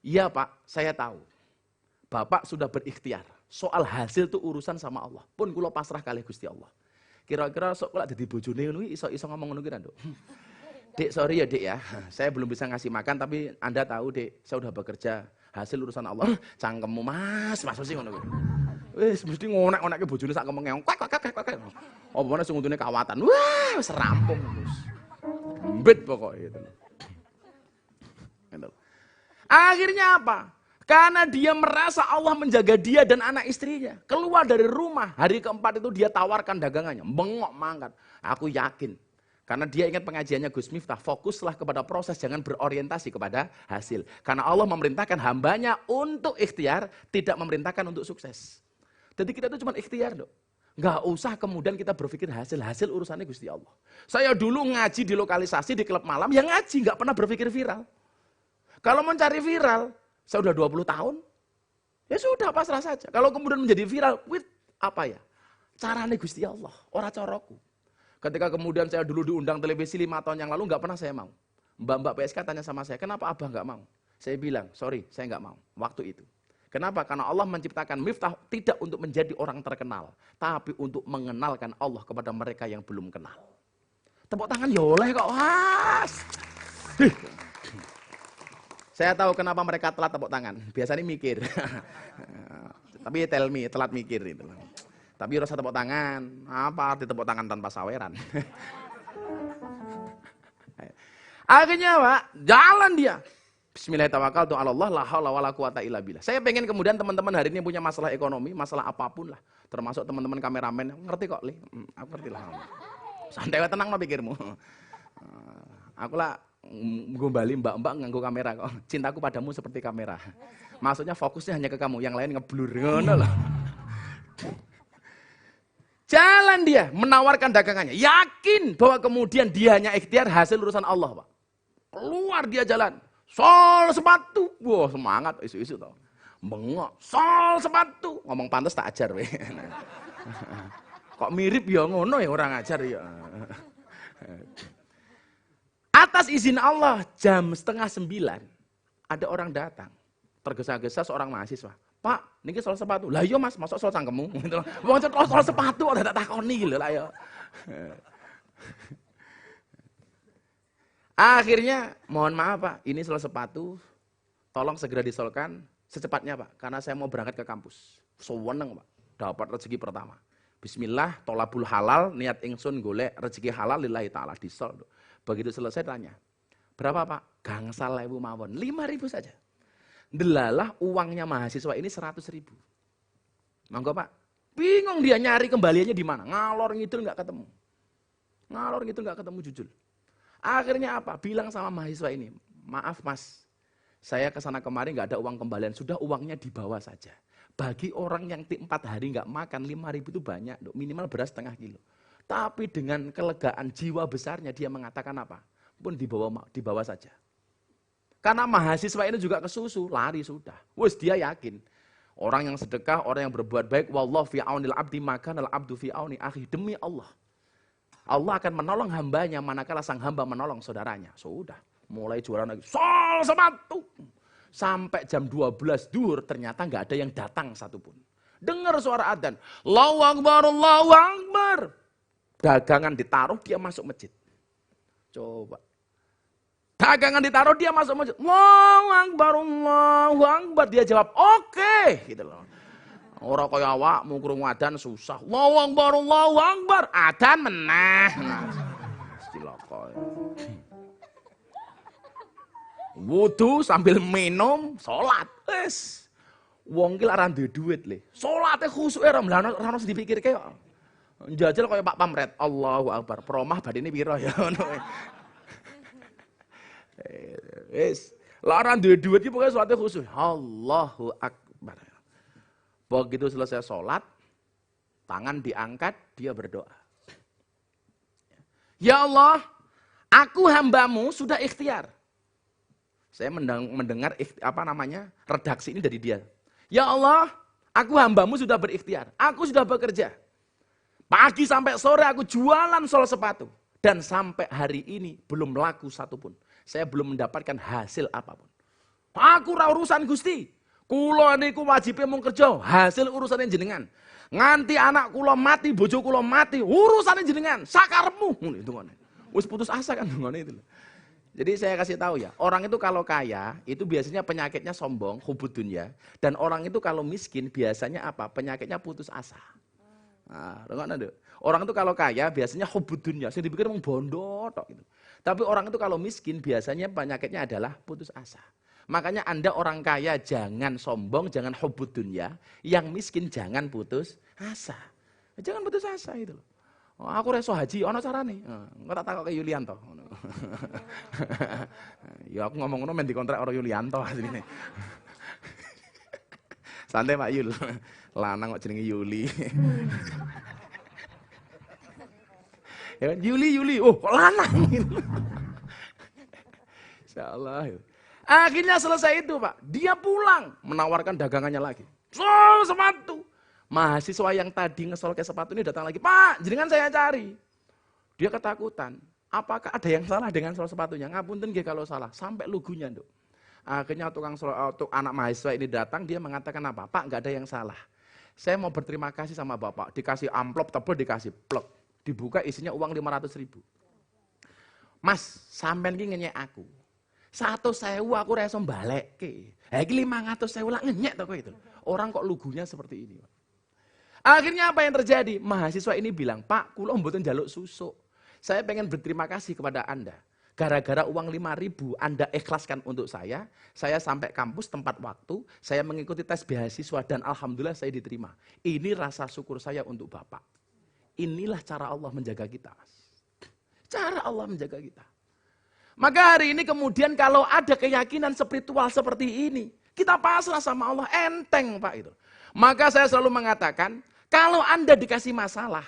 Iya Pak, saya tahu. Bapak sudah berikhtiar. Soal hasil itu urusan sama Allah. Pun kula pasrah kalih Gusti Allah. Kira-kira sok kula dadi bojone ngono iso ngomong ngono ki Nduk. Dek, sorry ya Dek ya, saya belum bisa ngasih makan tapi Anda tahu Dek, saya udah bekerja, hasil urusan Allah. Cangkemmu mas mesti ngono kuwi. Wis mesti ngonek-ngonekke bojone sak kemenge. Kwek. Apa meneh sing untune kawatan. Wah, wis rampung terus. Mbet pokoke itu. Akhirnya apa? Karena dia merasa Allah menjaga dia dan anak istrinya. Keluar dari rumah, hari keempat itu dia tawarkan dagangannya. Bengok mangkat. Aku yakin. Karena dia ingat pengajiannya Gus Miftah, fokuslah kepada proses, jangan berorientasi kepada hasil. Karena Allah memerintahkan hambanya untuk ikhtiar, tidak memerintahkan untuk sukses. Jadi kita itu cuma ikhtiar dong. Nggak usah kemudian kita berpikir hasil urusannya Gusti Allah. Saya dulu ngaji di lokalisasi, di klub malam, yang ngaji nggak pernah berpikir viral. Kalau mau cari viral, saya udah 20 tahun, ya sudah pasrah saja. Kalau kemudian menjadi viral, apa ya? Caranya Gusti Allah, ora coroku. Ketika kemudian saya dulu diundang televisi 5 tahun yang lalu, nggak pernah saya mau. Mbak-mbak PSK tanya sama saya, kenapa Abah nggak mau? Saya bilang, sorry, saya nggak mau. Waktu itu. Kenapa? Karena Allah menciptakan Miftah tidak untuk menjadi orang terkenal, tapi untuk mengenalkan Allah kepada mereka yang belum kenal. Tepuk tangan ya oleh kok, Mas. Saya tahu kenapa mereka telat tepuk tangan. Biasanya mikir. Tapi tell me, telat mikir itu. Tapi rasa tepuk tangan, apa arti tepuk tangan tanpa saweran? Akhirnya Pak, jalan dia. Bismillahirrahmanirrahim, la haula wala quwata illa billah. Saya pengen kemudian teman-teman hari ini punya masalah ekonomi, masalah apapun lah. Termasuk teman-teman kameramen, ngerti kok, Li? Aku ngerti lah. Santai tenang lah pikirmu. Aku lah gombali mbak-mbak nganggo kamera kok. Cintaku padamu seperti kamera. Maksudnya fokusnya hanya ke kamu, yang lain ngeblur ngono loh. Jalan dia menawarkan dagangannya. Yakin bahwa kemudian dia hanya ikhtiar hasil urusan Allah, Pak. Keluar dia jalan. Sol sepatu. Wah, semangat isu-isu tau. Bengok. Sol sepatu. Ngomong pantas tak ajar we. Kok mirip ya ngono ya orang ajar ya. Atas izin Allah jam 8:30 ada orang datang. Tergesa-gesa seorang mahasiswa. Pak, niki soal sepatu. Lah iya Mas, masuk soal cangkemmu gitu. Wong soal sepatu kok tak takoni lho lah ya. Akhirnya, mohon maaf Pak, ini soal sepatu tolong segera disolkan secepatnya Pak, karena saya mau berangkat ke kampus. Seweneng Pak, dapat rezeki pertama. Bismillah, tolabul halal, niat ingsun golek rezeki halal lillahi ta'ala disol. Begitu selesai tanya, berapa Pak? Gangsal 1.000 mawon, 5.000 saja. Delalah uangnya mahasiswa ini 100.000. Monggo Pak. Bingung dia nyari kembaliannya di mana. Ngalor ngidul nggak ketemu. Ngalor ngidul nggak ketemu jujur. Akhirnya apa? Bilang sama mahasiswa ini, maaf Mas, saya kesana kemari nggak ada uang kembalian. Sudah uangnya dibawa saja. Bagi orang yang 4 hari nggak makan 5.000 itu banyak, minimal beras setengah kilo. Tapi dengan kelegaan jiwa besarnya dia mengatakan apa? Pun dibawa saja. Karena mahasiswa ini juga kesusu, lari sudah. Wes dia yakin. Orang yang sedekah, orang yang berbuat baik, wallahu fi aunil abdi makanal abdu fi auni akhi. Demi Allah. Allah akan menolong hambanya manakala sang hamba menolong saudaranya. Sudah, mulai jualan lagi. Sol sepatu. Sampai jam 12 duhur ternyata nggak ada yang datang satupun. Dengar suara adzan. Allahu Akbar, Allahu Akbar. Dagangan ditaruh, dia masuk masjid. Coba. Dagangan ditaruh, dia masuk masjid. Allahu Akbar, Allahu Akbar. Dia jawab, oke. Gitu loh. Orang kaya awak, mau krungu adzan susah. Allahu Akbar, Allahu Akbar. Adzan meneh. Cilaka. Wudu sambil minum, sholat. Wes. Wong ki lara duwe duit le. Salate khusyuk ora ora dipikirke kok. Njajal kaya Pak Pamret. Allahu Akbar. Promah badine pira ya ngono. Wes. Lara duwe duit ki pokoke salate khusyuk. Allahu Akbar. Begitu selesai sholat, tangan diangkat, dia berdoa. Ya Allah, aku hambamu sudah ikhtiar. Saya mendengar redaksi ini dari dia. Ya Allah, aku hambamu sudah berikhtiar. Aku sudah bekerja. Pagi sampai sore aku jualan sol sepatu. Dan sampai hari ini belum laku satupun. Saya belum mendapatkan hasil apapun. Aku ora urusan Gusti. Kula niku wajibe mung kerja, hasil urusane jenengan. Nganti anak kula mati, bojo kula mati, urusane jenengan. Sakarepmu. Ngono itu ngene. Wis putus asa kan ngene itu. Jadi saya kasih tahu ya, orang itu kalau kaya, itu biasanya penyakitnya sombong, hubud dunya. Dan orang itu kalau miskin, biasanya apa? Penyakitnya putus asa. Nah, orang itu kalau kaya, biasanya hubud dunya. Saya dipikir mau bondo, gitu. Tapi orang itu kalau miskin, biasanya penyakitnya adalah putus asa. Makanya Anda orang kaya, jangan sombong, jangan hubud dunya. Yang miskin, jangan putus asa. Jangan putus asa itu loh. Oh, aku reso haji, ono carane. Engko tak takok ke Yulianto. Ya aku ngomong ngono men dikontrak karo Yulianto asline. Santai Pak Yul. Lanang kok jenenge Yuli. Ya Yuli. Oh, kok lanang gitu. Insyaallah. Akhirnya selesai itu, Pak. Dia pulang menawarkan dagangannya lagi. Sol sepatu. Mahasiswa yang tadi ngesol ke sepatu ini datang lagi, Pak, jenengan saya cari. Dia ketakutan. Apakah ada yang salah dengan sol sepatunya? Ngapunten nggih kalau salah, sampai lugunya, Nduk. Akhirnya anak mahasiswa ini datang, dia mengatakan apa? Pak, nggak ada yang salah. Saya mau berterima kasih sama Bapak. Dikasih amplop tebel, dikasih plek. Dibuka isinya uang 500.000. Mas, sampean ki ngenyek aku. 100.000 aku reso mbalekke. Ha iki 500.000 lak ngenyek to kowe itu. Orang kok lugunya seperti ini, Pak. Akhirnya apa yang terjadi? Mahasiswa ini bilang, Pak, kula mboten njaluk susuk. Saya pengen berterima kasih kepada Anda. Gara-gara uang 5.000 Anda ikhlaskan untuk saya sampai kampus tempat waktu, saya mengikuti tes beasiswa dan alhamdulillah saya diterima. Ini rasa syukur saya untuk Bapak. Inilah cara Allah menjaga kita, Mas. Cara Allah menjaga kita. Maka hari ini kemudian kalau ada keyakinan spiritual seperti ini, kita pasrah sama Allah, enteng Pak itu. Maka saya selalu mengatakan, kalau Anda dikasih masalah,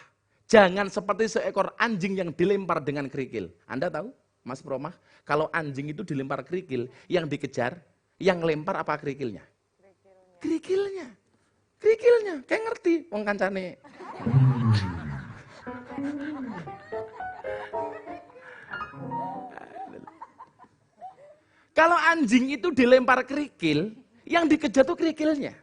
jangan seperti seekor anjing yang dilempar dengan kerikil. Anda tahu, Mas Promah, kalau anjing itu dilempar kerikil, yang dikejar, yang lempar apa kerikilnya? Kerikilnya. Kerikilnya. Kayak ngerti, wong kancane. Kalau anjing itu dilempar kerikil, yang dikejar tuh kerikilnya.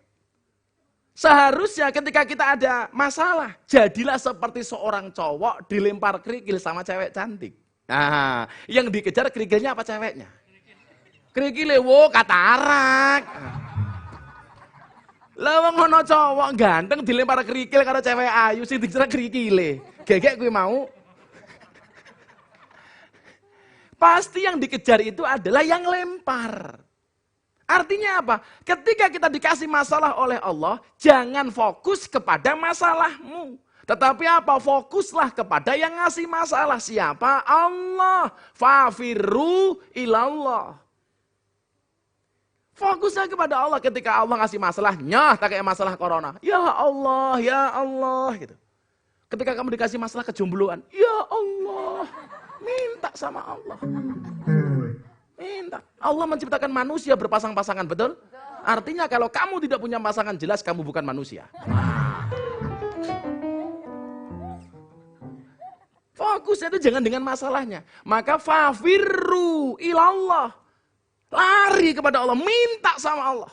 Seharusnya ketika kita ada masalah, jadilah seperti seorang cowok dilempar kerikil sama cewek cantik. Nah, yang dikejar kerikilnya apa ceweknya? Kerikilnya, wo katarak. Lah wong ono cowok ganteng dilempar kerikil karo cewek ayu sing dikejar kerikile. Gegek kuwi mau. Pasti yang dikejar itu adalah yang lempar. Artinya apa? Ketika kita dikasih masalah oleh Allah, jangan fokus kepada masalahmu. Tetapi apa? Fokuslah kepada yang ngasih masalah. Siapa? Allah. Fafirru ilallah. Fokuslah kepada Allah. Ketika Allah ngasih masalah, nyah tak kayak masalah corona. Ya Allah gitu. Ketika kamu dikasih masalah kejombloan, ya Allah. Minta sama Allah. Minta. Allah menciptakan manusia berpasang-pasangan, betul? Artinya kalau kamu tidak punya pasangan jelas kamu bukan manusia. Fokusnya itu jangan dengan masalahnya. Maka fafirru ilallah. Lari kepada Allah, minta sama Allah.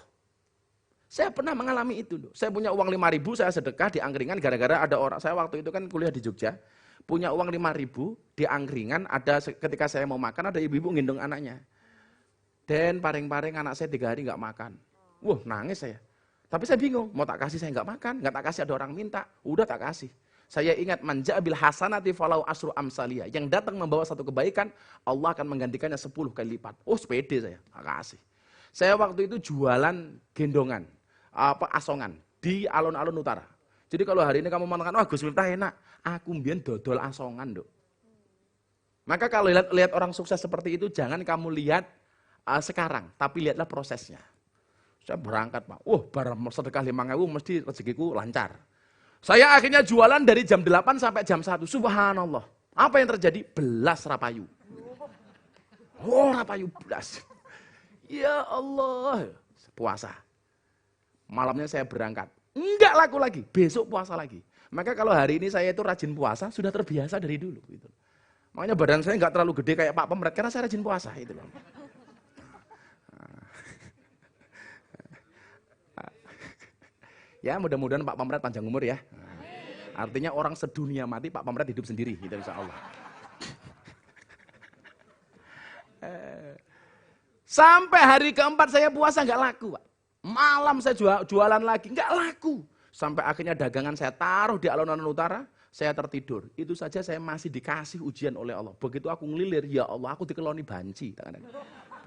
Saya pernah mengalami itu. Saya punya uang 5.000, saya sedekah di angkringan gara-gara ada orang. Saya waktu itu kan kuliah di Jogja. Punya uang 5.000 di angkringan, ada ketika saya mau makan ada ibu-ibu ngendong anaknya. Dan paring-paring anak saya 3 hari nggak makan. Wah nangis saya. Tapi saya bingung, mau tak kasih saya nggak makan, nggak tak kasih ada orang minta, udah tak kasih. Saya ingat manja bil hasanati falau asru amsalia. Yang datang membawa satu kebaikan, Allah akan menggantikannya 10 kali lipat. Oh, sepede saya, kasih. Saya waktu itu jualan gendongan, asongan di alun-alun utara. Jadi kalau hari ini kamu mengatakan, wah Gus Miftah enak, aku mbien dodol asongan, Dok. Maka kalau lihat orang sukses seperti itu, jangan kamu lihat sekarang, tapi lihatlah prosesnya. Saya berangkat, Pak. Barang sedekah 5.000 mesti rezekiku lancar. Saya akhirnya jualan dari jam 8 sampai jam 1. Subhanallah. Apa yang terjadi? Belas rapayu. Rapayu belas. Ya Allah. Puasa. Malamnya saya berangkat. Enggak laku lagi. Besok puasa lagi. Maka kalau hari ini saya itu rajin puasa, sudah terbiasa dari dulu. Gitu. Makanya badan saya enggak terlalu gede kayak Pak Pemret, karena saya rajin puasa. Itu loh. Ya mudah-mudahan Pak Pemret panjang umur ya. Artinya orang sedunia mati, Pak Pemret hidup sendiri, gitu insya Allah. Sampai hari keempat saya puasa nggak laku, Pak. Malam saya jualan lagi, nggak laku. Sampai akhirnya dagangan saya taruh di alun-alun utara, saya tertidur. Itu saja saya masih dikasih ujian oleh Allah. Begitu aku ngelilir, ya Allah aku dikeloni banci.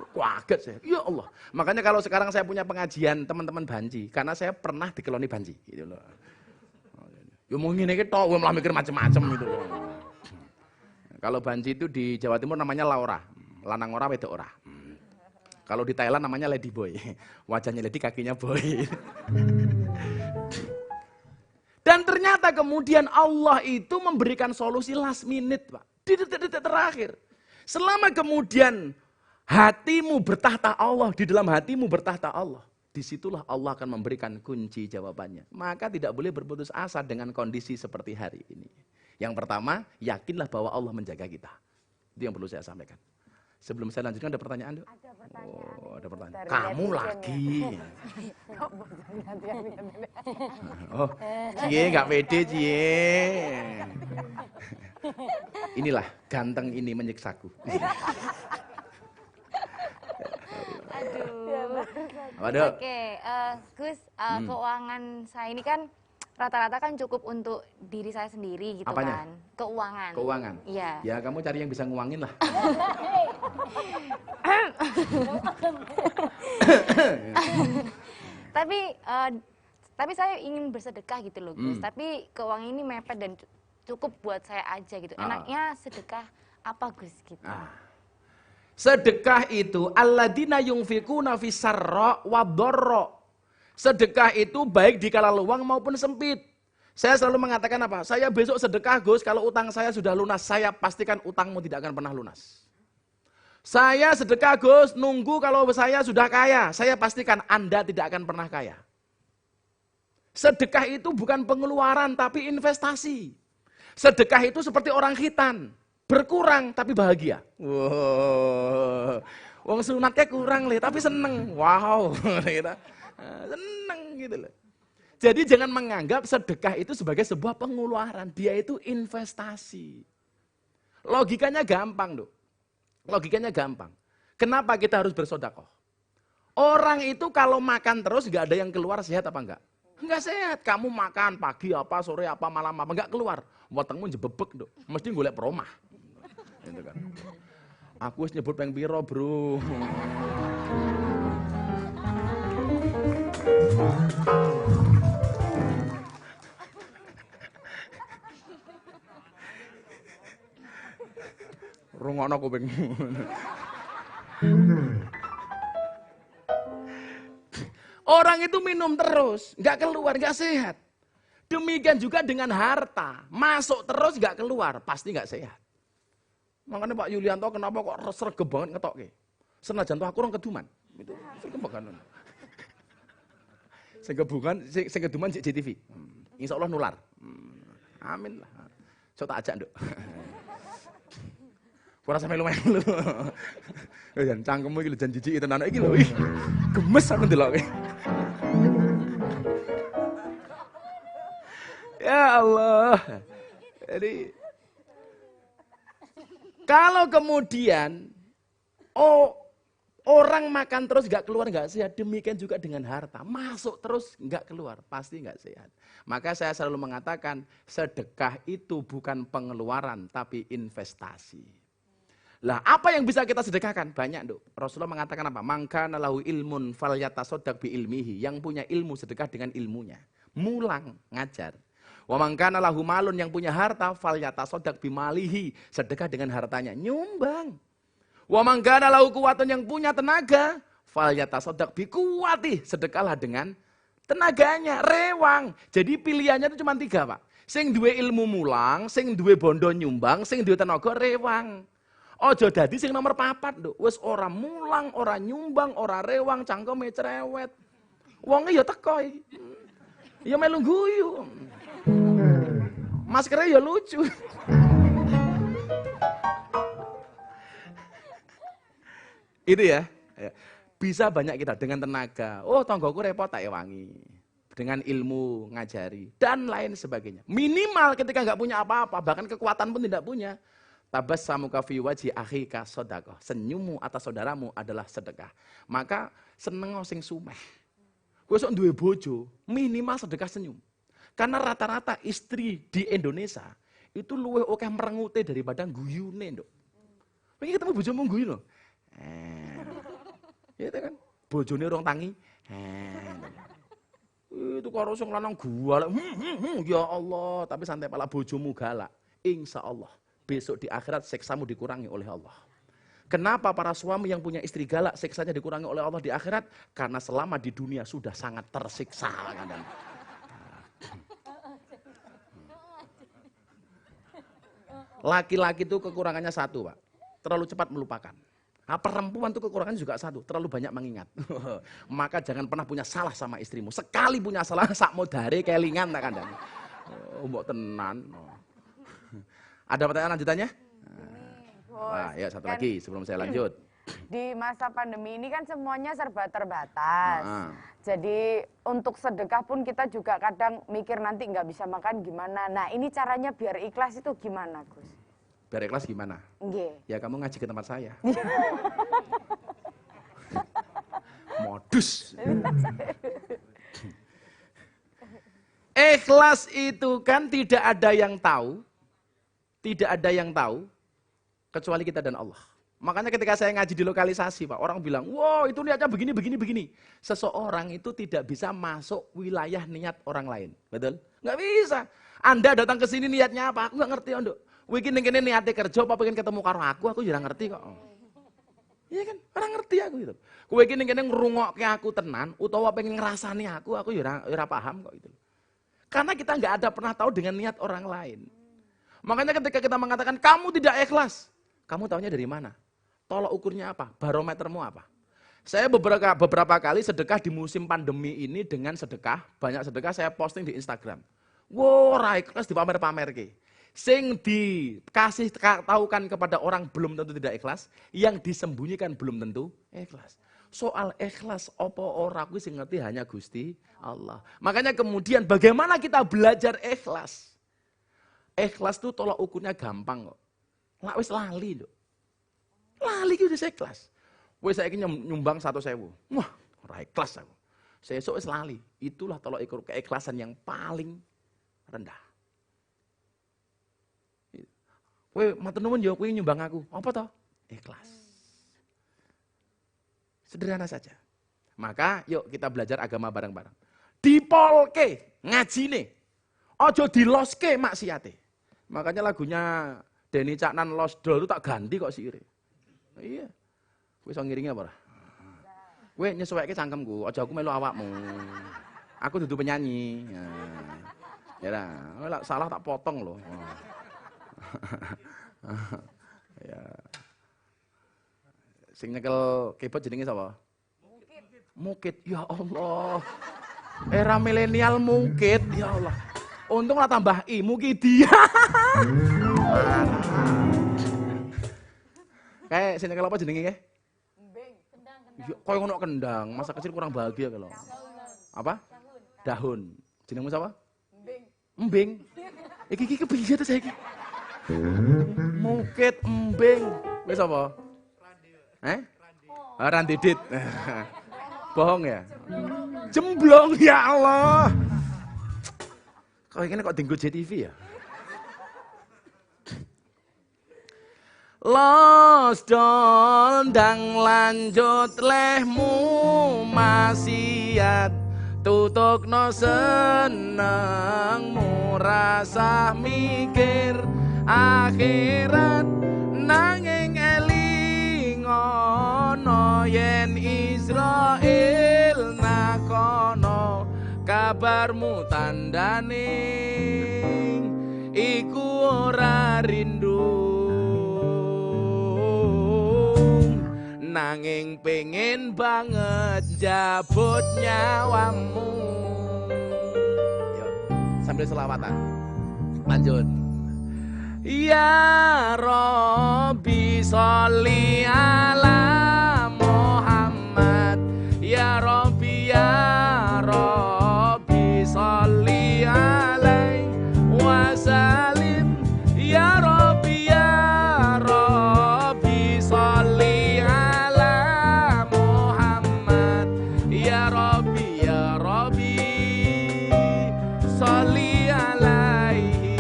Kaget saya, ya Allah. Makanya kalau sekarang saya punya pengajian teman-teman banci, karena saya pernah dikeloni banci. Gitu loh. Ya mau ngene iki tok, malah mikir macam-macam gitu loh. Kalau banci itu di Jawa Timur namanya Laura, lanang ora wedok ora. Kalau di Thailand namanya Lady Boy, wajahnya lady kakinya boy. Dan ternyata kemudian Allah itu memberikan solusi last minute, Pak. Di detik-detik terakhir. Selama kemudian hatimu bertahta Allah, di dalam hatimu bertahta Allah. Disitulah Allah akan memberikan kunci jawabannya. Maka tidak boleh berputus asa dengan kondisi seperti hari ini. Yang pertama, yakinlah bahwa Allah menjaga kita. Itu yang perlu saya sampaikan. Sebelum saya lanjutkan, ada pertanyaan, Dok? Ada pertanyaan. Oh, ada pertanyaan. Kamu lagi. Oh, cie nggak pede, cie. Inilah ganteng ini menyiksaku. Aduh. Oke, Gus, keuangan saya ini kan rata-rata kan cukup untuk diri saya sendiri gitu. Apanya? Kan. Keuangan. Keuangan? Iya. Ya kamu cari yang bisa nguangin lah. Tapi saya ingin bersedekah gitu loh, Gus. Tapi keuangan ini mepet dan cukup buat saya aja gitu. Enaknya sedekah apa, Gus gitu? Sedekah itu alladzina yunfikuna fisarra wa dharra. Sedekah itu baik di kala luang maupun sempit. Saya selalu mengatakan apa? Saya besok sedekah, Gus, kalau utang saya sudah lunas, saya pastikan utangmu tidak akan pernah lunas. Saya sedekah, Gus, nunggu kalau saya sudah kaya, saya pastikan Anda tidak akan pernah kaya. Sedekah itu bukan pengeluaran tapi investasi. Sedekah itu seperti orang khitan, berkurang tapi bahagia. Wow. Wong sunatnya kurang le, tapi seneng. Wow. Seneng gitu loh. Jadi jangan menganggap sedekah itu sebagai sebuah pengeluaran. Dia itu investasi. Logikanya gampang, Dok. Logikanya gampang. Kenapa kita harus bersedekah? Orang itu kalau makan terus gak ada yang keluar, sehat apa enggak? Enggak sehat. Kamu makan pagi apa, sore apa, malam apa, enggak keluar. Wetengmu jebebek, Dok. Mesti golek peromah. Gitu kan. Aku harus nyebut peng piro, Bro. Rungokno kupingmu. Orang itu minum terus, nggak keluar, nggak sehat. Demikian juga dengan harta, masuk terus nggak keluar, pasti nggak sehat. Makanya Pak Yulianto kenapa kok sregep banget ngetokke? Senajan tuh aku orang keduman, itu sregep banget. Sing keduman JTV. Insya Allah nular. Amin lah. So tak ajak, Nduk. Ora sampe lumayan lho. Jan cangkemmu iki lho jan jijik tenan iki lho. Gemes aku ndelokke. Ya Allah. Jadi kalau kemudian Orang makan terus nggak keluar nggak sehat, demikian juga dengan harta. Masuk terus nggak keluar, pasti nggak sehat. Maka saya selalu mengatakan, sedekah itu bukan pengeluaran, tapi investasi. Lah apa yang bisa kita sedekahkan? Banyak, Duk. Rasulullah mengatakan apa? Mangkana lahu ilmun falyatasaddaq bi ilmihi. Yang punya ilmu sedekah dengan ilmunya. Mulang, ngajar. Wa mangkana lahu malun, yang punya harta falyatasaddaq bi malihi. Sedekah dengan hartanya, nyumbang. Wa mangkana lahu kuwatun, yang punya tenaga falyatasaddaq bi kuwati. Sedekahlah dengan tenaganya, rewang. Jadi pilihannya itu cuma 3, Pak. Sing duwe ilmu mulang, sing duwe bondo nyumbang, sing duwe tenaga rewang. Ojo dadi sing nomor 4, Nduk. Wis ora mulang, ora nyumbang, ora rewang, cangkeme cerewet. Wonge ya teko iki. Ya melu guyu. Maskernya ya lucu. Itu ya. Bisa banyak kita dengan tenaga. Oh, tonggoku repot tak ewangi. Dengan ilmu ngajari dan lain sebagainya. Minimal ketika nggak punya apa-apa, bahkan kekuatan pun tidak punya. Tabassamuka fi wajhi akhika shadaqah. Senyummu atas saudaramu adalah sedekah. Maka seneng sing sumeh. Kowe sok duwe bojo, minimal sedekah senyum. Karena rata-rata istri di Indonesia itu luwih akeh merengute daripada guyune, Nduk. Wingi ketemu bojomu guyu lho. Itu kan bojone rong tangi. Itu karo sing lanang gua. Ya Allah, tapi santai pala bojomu galak. Insyaallah besok di akhirat siksamu dikurangi oleh Allah. Kenapa para suami yang punya istri galak siksanya dikurangi oleh Allah di akhirat? Karena selama di dunia sudah sangat tersiksa. Laki-laki itu kekurangannya 1, Pak. Terlalu cepat melupakan. Nah, perempuan itu kekurangannya juga 1, terlalu banyak mengingat. Maka jangan pernah punya salah sama istrimu. Sekali punya salah, sak modare kelingan tak kandang. Mbok tenan. Ada pertanyaan lanjutannya? Wah, ya satu lagi sebelum saya lanjut. Di masa pandemi ini kan semuanya serba terbatas. Jadi untuk sedekah pun kita juga kadang mikir nanti nggak bisa makan gimana. Nah ini caranya biar ikhlas itu gimana, Gus? Biar ikhlas gimana? Nggih. Ya kamu ngaji ke tempat saya. Modus. Ikhlas itu kan tidak ada yang tahu. Tidak ada yang tahu kecuali kita dan Allah. Makanya ketika saya ngaji di lokalisasi, Pak, orang bilang, wow itu niatnya begini, begini, begini. Seseorang itu tidak bisa masuk wilayah niat orang lain. Betul? Nggak bisa. Anda datang ke sini niatnya apa? Aku nggak ngerti, Ondok. Wikin ini niatnya kerja, apa pengen ketemu karo aku jarang ngerti kok. Iya kan? Orang ngerti aku gitu. Kowe iki ning kene ngrungokke aku tenan utawa pengen ngrasani aku ya ora paham kok gitu. Karena kita nggak ada pernah tahu dengan niat orang lain. Makanya ketika kita mengatakan kamu tidak ikhlas, kamu tahunya dari mana? Tolak ukurnya apa? Barometermu apa? Saya beberapa kali sedekah di musim pandemi ini dengan sedekah, banyak sedekah saya posting di Instagram. Wow, ora ikhlas dipamer-pamerke. Sing dikasih tahukan kepada orang belum tentu tidak ikhlas, yang disembunyikan belum tentu ikhlas. Soal ikhlas apa ora kuwi sing ngerti hanya Gusti Allah. Makanya kemudian bagaimana kita belajar ikhlas? Ikhlas itu tolak ukurnya gampang kok. Lah wis lali lho. Lali ki wis ikhlas. Wis saiki nyumbang 100.000. Wah, ora ikhlas aku. Sesuk wis lali. Itulah tolak ukur keikhlasan yang paling rendah. Kowe matur nuwun ya kowe nyumbang aku. Apa toh? Ikhlas. Sederhana saja. Maka yuk kita belajar agama bareng-bareng. Dipolke ngajine. Aja diloske maksiate. Makanya lagunya Denny Caknan Lost Doll itu tak ganti kok siire. Iya. Kowe iso ngiringi apa ora? Kowe nyesuaikke cangkemku, aja aku melu awakmu. Aku dudu penyanyi. Ya lah, salah tak potong loh. Ya. Sing nyekel keyboard jenenge sapa? Mukit. Ya Allah. Era milenial mukit, ya Allah. Untung lah tambah i, Mukidi. Kayak sing nyekel apa jenenge nggih? Embing. Kendang. Koyo ngono kendang, masa kecil kurang bahagia kalau. Apa? Dahun. Jenengmu sapa? Embing. Embing. Iki kepiye to saiki? Mukit embing. Wis apa? Randidit. Bohong ya? Jemblong ya Allah. Kok ini kok tinggal JTV ya? Los dondang lanjut lehmu maksiat tutukno senengmu rasa mikir akhirat nanging elingono yen Israel nakono kabarmu tandane iku ora rindu nanging pengen banget jabut nyawamu. Yuk, sambil selawatan. Lanjut. Ya Rabbi sholli ala Muhammad. Ya Rabbi sholli alaihi wasallim. Ya Rabbi sholli ala Muhammad. Ya Rabbi sholli alaihi.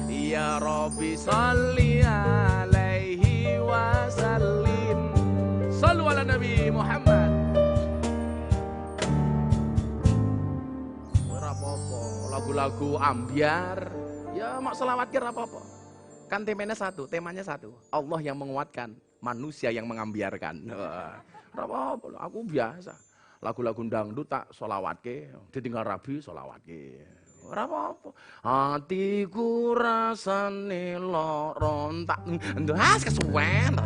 Ya Rabbi sholli alaihi wasallim. Shallu ala Nabi Muhammad. Ora apa-apa, lagu-lagu ambyar, ya mak selawat kira apa-apa. Kan temanya satu. Allah yang menguatkan, manusia yang mengambiarkan. Ora apa-apa, aku biasa. Lagu-lagu dangdut tak selawatke, ditinggal rabi selawatke. Ora apa-apa. Hatiku rasane lara tak ndas kesuwen.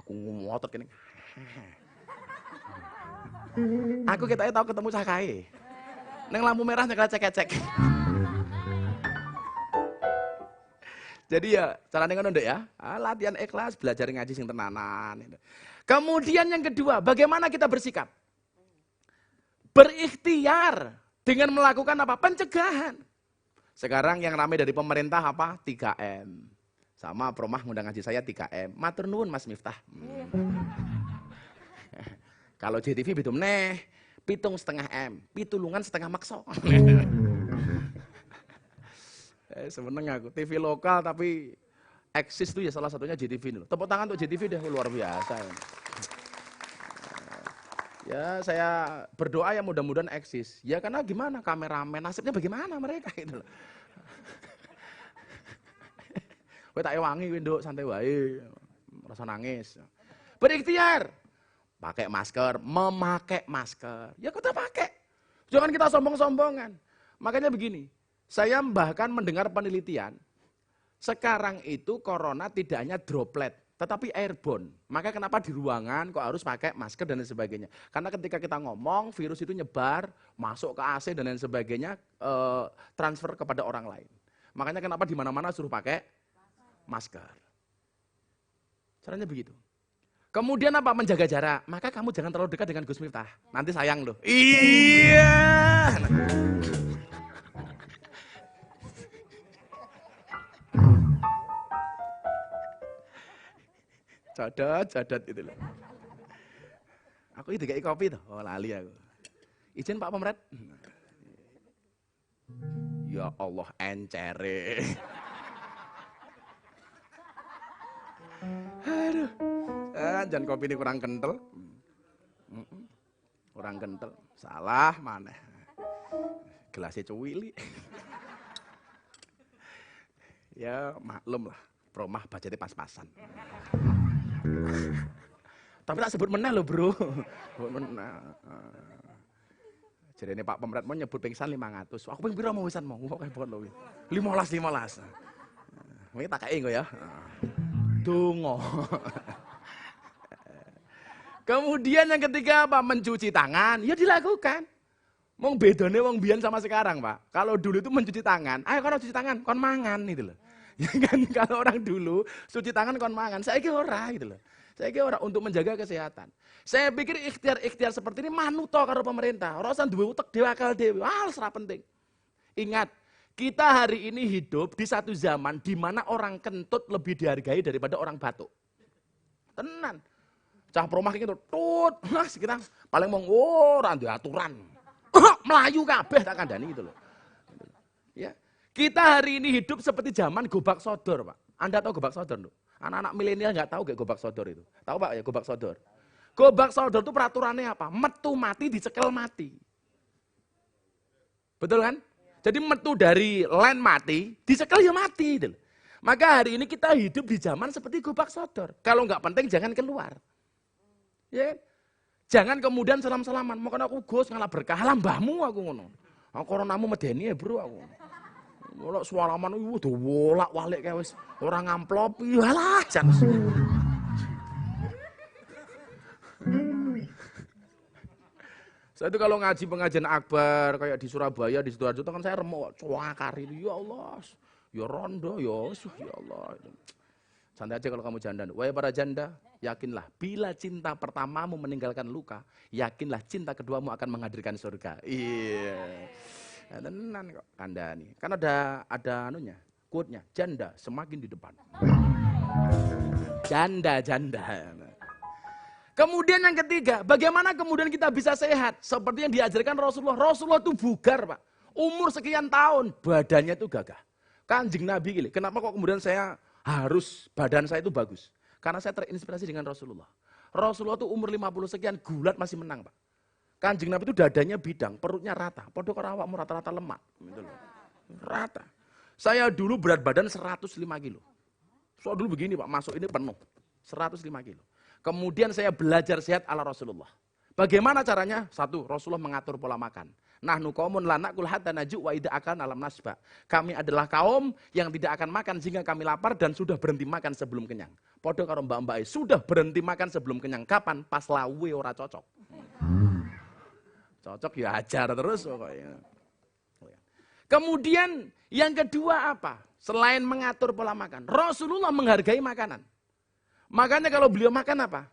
Aku ngotot kene. Aku ketake tau ketemu cah kae. Neng lampu merah nyekel cek-cek. Jadi ya caranya ngono ndek ya. Latihan ikhlas, belajar ngaji sing tenanan. Kemudian yang kedua, bagaimana kita bersikap? Berikhtiar dengan melakukan apa? Pencegahan. Sekarang yang ramai dari pemerintah apa? 3M. Sama Promah ngundang ngaji saya 3M. Matur nuwun Mas Miftah. Kalau JTV beda meneh, 7,5 M, pitulungan setengah makso. Semeneng aku, TV lokal tapi eksis tuh ya salah satunya JTV. Tepuk tangan untuk JTV deh, luar biasa. Ya saya berdoa ya mudah-mudahan eksis. Ya karena gimana kameramen, nasibnya bagaimana mereka gitu loh. Kowe tak ewangi kowe nduk santai wae, rasa nangis. Berikhtiar. Pakai masker, memakai masker. Ya kita pakai. Jangan kita sombong-sombongan. Makanya begini, saya bahkan mendengar penelitian, sekarang itu corona tidak hanya droplet, tetapi airborne. Maka kenapa di ruangan kok harus pakai masker dan lain sebagainya. Karena ketika kita ngomong, virus itu nyebar, masuk ke AC dan lain sebagainya, transfer kepada orang lain. Makanya kenapa di mana-mana suruh pakai masker. Caranya begitu. Kemudian apa? Menjaga jarak. Maka kamu jangan terlalu dekat dengan Gus Miftah. Nanti sayang loh. Iya. Cadat itu loh. Aku itu kayak kopi tuh. Oh lali aku. Izin Pak Pemret. Ya Allah encere. Aduh. Jangan kopi ini kurang kental. Kurang kental. Salah mana? Gelasnya cuwili. Ya maklum lah. Promah budgetnya pas-pasan. Tapi tak sebut meneh loh bro. Jadi ini Pak Pemret mau nyebut pingsan 500. Aku pengen pira mau wisan mau. Kok kayak loh. 15. Ini tak kayak ya. Dongo. Kemudian yang ketiga apa? Mencuci tangan. Ya dilakukan. Mau bedone wong biyen sama sekarang, Pak. Kalau dulu itu mencuci tangan, ayo kalau cuci tangan kon mangan gitu loh. Ya kan kalau orang dulu cuci tangan kon mangan, saiki ora gitu loh. Saiki ora untuk menjaga kesehatan. Saya pikir ikhtiar-ikhtiar seperti ini manuto karo pemerintah. Ora usah duwe utek dhewe akal dhewe. Wah, ora penting. Ingat, Kita hari ini hidup di satu zaman di mana orang kentut lebih dihargai daripada orang batuk. Tenan. Cah promah gitu, tut, mas kita paling mau ora duwe aturan. Melayu kabeh tak kandhani gitu loh. Ya. Kita hari ini hidup seperti zaman gobak sodor, Pak. Anda tahu gobak sodor, Nduk? Anak-anak milenial nggak tahu kayak gobak sodor itu. Tahu Pak ya gobak sodor? Gobak sodor itu peraturannya apa? Metu mati dicekel mati. Betul kan? Jadi metu dari len mati, dicekel ya mati. Gitu. Maka hari ini kita hidup di zaman seperti gobak sodor. Kalau nggak penting jangan keluar. Ya, jangan kemudian salam-salaman. Mau kan aku Gus ngalah berkah lah mbahmu aku ngono. Aku koronamu medeni ya bro aku. Mulai suaraman itu udah wolak-walik kayak wis orang ngamplop. Yalah jan. Saya itu kalau ngaji pengajian akbar kayak di Surabaya, di Sidoarjo kan saya remuk cuakari. Ya Allah. Ya rondo ya Allah. Santai aja kalau kamu janda. Wahai para janda, yakinlah bila cinta pertamamu meninggalkan luka, yakinlah cinta keduamu akan menghadirkan surga. Iya. Ya, tenan kok kandhani. Kan ada anunya, quote-nya, janda semakin di depan. Janda. Kemudian yang ketiga, bagaimana kemudian kita bisa sehat? Seperti yang diajarkan Rasulullah. Rasulullah itu bugar, Pak. Umur sekian tahun, badannya itu gagah. Kanjeng Nabi gini, kenapa kok kemudian saya harus badan saya itu bagus? Karena saya terinspirasi dengan Rasulullah. Rasulullah itu umur 50 sekian, gulat masih menang, Pak. Kanjeng Nabi itu dadanya bidang, perutnya rata. Podok awakmu rata-rata lemak. Gitu loh. Rata. Saya dulu berat badan 105 kilo. So dulu begini Pak, masuk ini penuh. 105 kilo. Kemudian saya belajar sehat ala Rasulullah. Bagaimana caranya? Satu, Rasulullah mengatur pola makan. Nahnu qaumun la na'kul hatta naju' wa idza akan alam nasba. Kami adalah kaum yang tidak akan makan sehingga kami lapar dan sudah berhenti makan sebelum kenyang. Podho karo mbak-mbak sudah berhenti makan sebelum kenyang. Kapan? Pas lawe ora cocok. Cocok ya ajar terus pokoknya. Kemudian yang kedua apa? Selain mengatur pola makan, Rasulullah menghargai makanan. Makanya kalau beliau makan apa?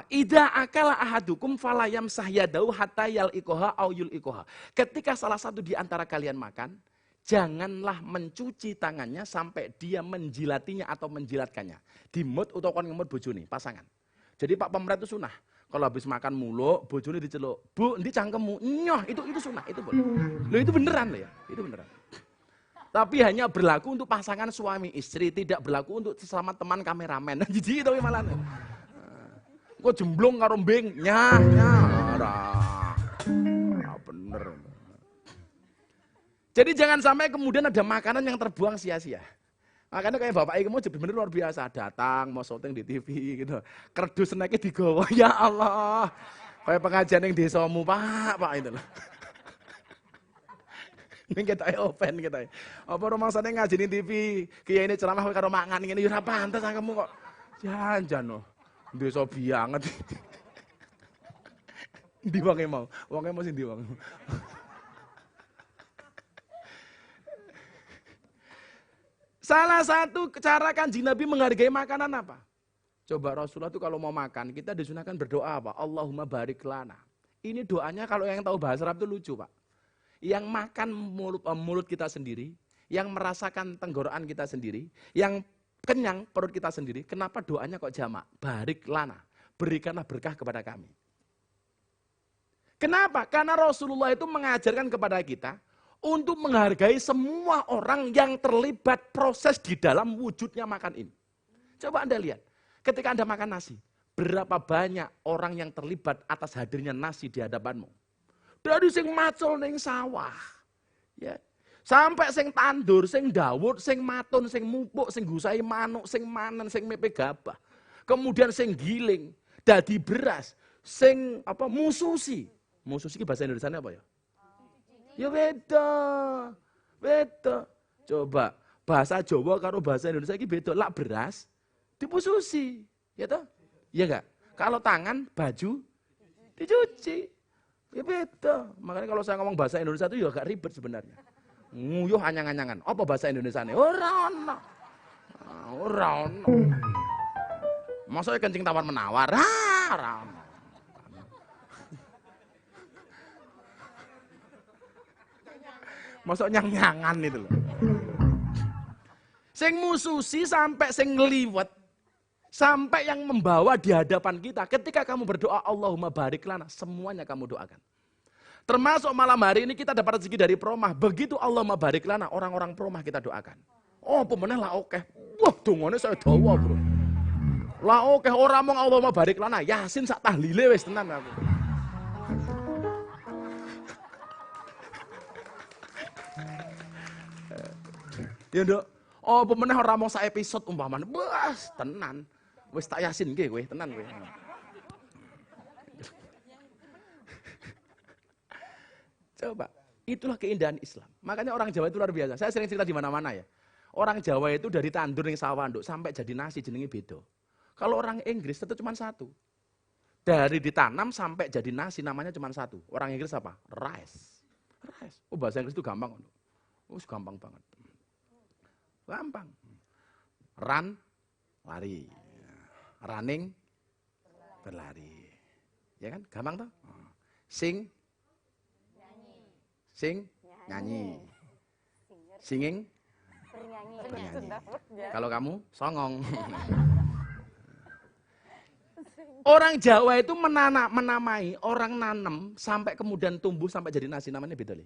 Ida akala ahadukum falayam sahyadau hatta yal ikoha au yul ikoha. Ketika salah satu di antara kalian makan, janganlah mencuci tangannya sampai dia menjilatinya atau menjilatkannya. Dimut utawa kon ngemut bojone, pasangan. Jadi Pak Pemerintah itu sunah. Kalau habis makan muluk, bojone diceluk. Bu, endi cangkemmu? Nyoh, itu sunah, itu boleh. Loh itu beneran loh ya, itu beneran. Tapi hanya berlaku untuk pasangan suami istri, tidak berlaku untuk sesama teman kameramen. Jadi itu malah. Kok jemblong karo mbing, nyah. Bener. Jadi jangan sampai kemudian ada makanan yang terbuang sia-sia. Makanya kayak bapak iku mau bener luar biasa, datang mau syuting di TV gitu. Kerdus snacknya digawa, ya Allah. Kayak pengajian yang desamu, Pak itu loh. Ini kita open kita. Apa rumangsane ngaji di TV, kiai ini ceramah karo mangan ngene ya ora pantes kamu kok. Jangan loh. Desa banget. Ndi wonge mau? Wonge mau sing ndi wong. Salah satu cara Kanjeng Nabi menghargai makanan apa? Coba Rasulullah itu kalau mau makan, kita disunahkan berdoa apa? Allahumma barik lana. Ini doanya kalau yang tahu bahasa Arab itu lucu, Pak. Yang makan mulut kita sendiri, yang merasakan tenggorokan kita sendiri, yang kenyang perut kita sendiri. Kenapa doanya kok jamak? Barik lana, berikanlah berkah kepada kami. Kenapa? Karena Rasulullah itu mengajarkan kepada kita untuk menghargai semua orang yang terlibat proses di dalam wujudnya makan ini. Coba Anda lihat, ketika Anda makan nasi, berapa banyak orang yang terlibat atas hadirnya nasi di hadapanmu. Dari sing macul ning sawah, ya. Sampai sing tandur, sing dawur, sing matun, sing mupuk, sing gusahi manuk, sing manen, sing mepe gabah. Kemudian sing giling, dadi beras, sing mususi. Mususi ki bahasa Indonesia apa ya? Ya beda. Coba bahasa Jawa karo bahasa Indonesia ki beda. Lak beras dipususi, ya toh? Iya enggak? Kalau tangan, baju dicuci. Ya beda. Makanya kalau saya ngomong bahasa Indonesia itu ya agak ribet sebenarnya. Nguyuh anyang-anyangan. Apa bahasa Indonesiane? Ora ono. Masa kencing tawar menawar? Ora ono. Mosok nyang-nyangan itu loh. Sing mususi sampai sing ngeliwet, sampai yang membawa di hadapan kita. Ketika kamu berdoa, Allahumma barik lana, semuanya kamu doakan. Termasuk malam hari ini kita dapat rezeki dari promah. Begitu Allahumma barik lana, orang-orang promah kita doakan. Oh, pemenang lah oke. Wah, dongane saya dawa, Bro. Lah oke, orang mau Allahumma barik lana, Yasin sak tahlile wis tenan aku. Ya nduk. Oh, pemenang orang mau sak episode umpamane. Bas, tenan. Wis tak Yasin nggih kowe, tenan kowe. Coba, itulah keindahan Islam. Makanya orang Jawa itu luar biasa. Saya sering cerita di mana-mana ya. Orang Jawa itu dari tandur ning sawah nduk sampai jadi nasi jenenge beda. Kalau orang Inggris itu cuma satu. Dari ditanam sampai jadi nasi namanya cuma satu. Orang Inggris apa? Rice. Rice. Oh, bahasa Inggris itu gampang. Oh, gampang banget. Gampang. Run, lari. Running, berlari. Ya kan? Gampang toh? Sing, sing, nyanyi. Singing, bernyanyi. Kalau kamu, songong. Orang Jawa itu menamai, orang nanem sampai kemudian tumbuh sampai jadi nasi, namanya beda lho.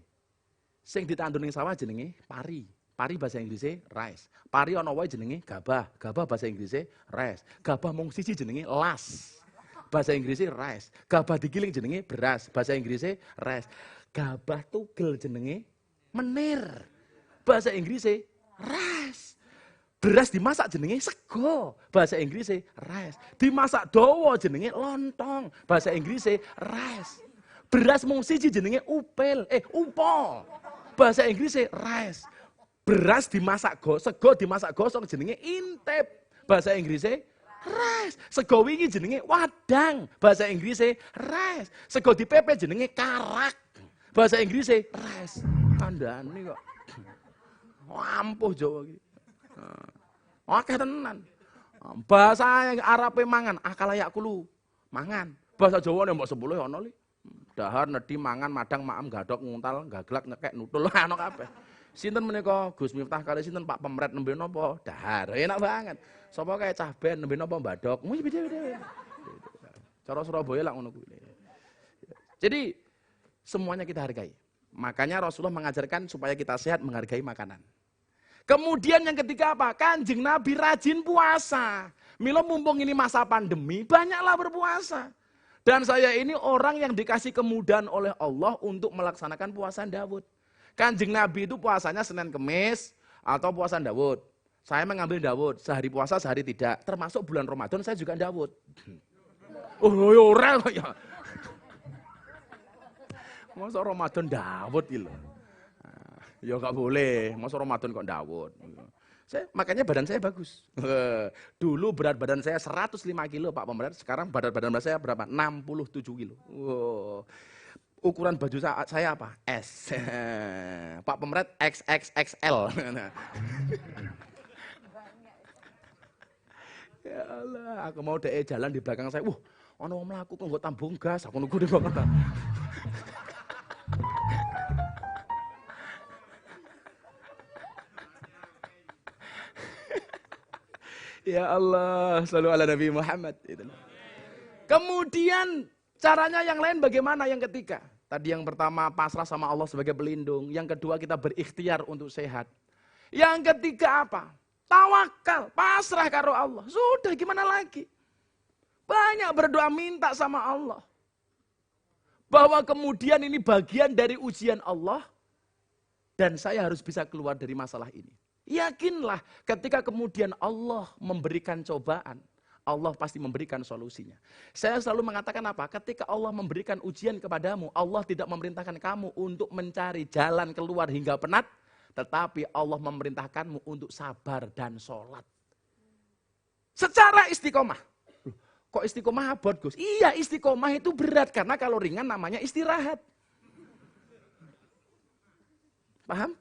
Sing ditandur ning sawah jenenge pari. Pari bahasa Inggrisnya rice. Pari ana wae jenenge gabah. Gabah bahasa Inggrisnya rice. Gabah mung siji jenenge las. Bahasa Inggrisnya rice. Gabah digiling jenenge beras. Bahasa Inggrisnya rice. Gabah tugel jenenge menir. Bahasa Inggrisnya rice. Beras dimasak jenenge sego. Bahasa Inggrisnya rice. Dimasak dawa jenenge lontong. Bahasa Inggrisnya rice. Beras mung siji jenenge upol. Bahasa Inggrisnya rice. Beras dimasak sego dimasak gosong jenenge intip. Bahasa Inggrisnya rice. Sego wingi jenenge wadang. Bahasa Inggrisnya rice. Sego dipepe jenenge karak. Bahasa Inggrisnya rice. Kandhane kok. Ampuh Jawa iki. Akeh tenan. Bahasa Arabe mangan, akalayak kulu. Mangan. Bahasa Jawa nek mbok 10 ya ono li. Dahar, nedi, mangan, madang, maem, gadok, nguntal, gaglak, nyekek, nutul, ana kabeh. Sinten menika Gus Miftah kali sinten Pak Pemret nembe napa? Dahar, enak banget. Sapa kae cah ben nembe napa mbadok? Wis beda-beda. Cara Surabaya lak ngono kuwi. Jadi semuanya kita hargai. Makanya Rasulullah mengajarkan supaya kita sehat menghargai makanan. Kemudian yang ketiga apa? Kanjeng Nabi rajin puasa. Mila mumpung ini masa pandemi, banyaklah berpuasa. Dan saya ini orang yang dikasih kemudahan oleh Allah untuk melaksanakan puasa Daud. Kanjeng Nabi itu puasanya Senin Kemis atau puasa Daud. Saya mengambil Daud, sehari puasa sehari tidak. Termasuk bulan Ramadan saya juga Daud. Oh ora ya. Masa Ramadan Daud gitu. Ya enggak boleh, masa Ramadan kok Daud. Makanya badan saya bagus. Dulu berat badan saya 105 kilo Pak Pemret, sekarang badan saya berapa? 67 kilo. Wow. Ukuran baju saya apa? S. Pak Pemret XXXL. Ya Allah, aku mau dek jalan di belakang saya. Ana wong mlaku kok nggo tambung gas, aku nunggu di belakang. Ya Allah, selalu ala Nabi Muhammad. Kemudian caranya yang lain bagaimana yang ketiga? Tadi yang pertama pasrah sama Allah sebagai pelindung. Yang kedua kita berikhtiar untuk sehat. Yang ketiga apa? Tawakal, pasrah karo Allah. Sudah gimana lagi? Banyak berdoa minta sama Allah. Bahwa kemudian ini bagian dari ujian Allah. Dan saya harus bisa keluar dari masalah ini. Yakinlah ketika kemudian Allah memberikan cobaan, Allah pasti memberikan solusinya. Saya selalu mengatakan apa? Ketika Allah memberikan ujian kepadamu, Allah tidak memerintahkan kamu untuk mencari jalan keluar hingga penat, tetapi Allah memerintahkanmu untuk sabar dan sholat. Secara istiqomah. Kok istiqomah abot Gus? Iya, istiqomah itu berat karena kalau ringan namanya istirahat. Paham?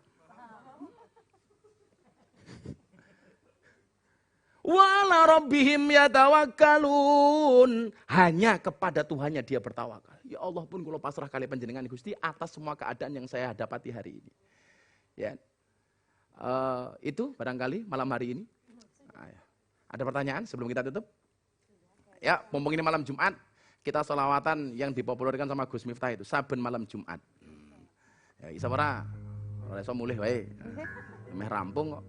Wala rabbihim yatawakkalun. Hanya kepada Tuhannya dia bertawakal. Ya Allah pun kalau pasrah kali panjenengan Gusti atas semua keadaan yang saya dapati hari ini. Ya. Itu barangkali malam hari ini. Nah, ya. Ada pertanyaan sebelum kita tutup? Ya, mumpung ini malam Jumat, kita sholawatan yang dipopulerkan sama Gus Miftah itu, saben malam Jumat. Ya, isa ora iso mulih wae. Meh rampung kok.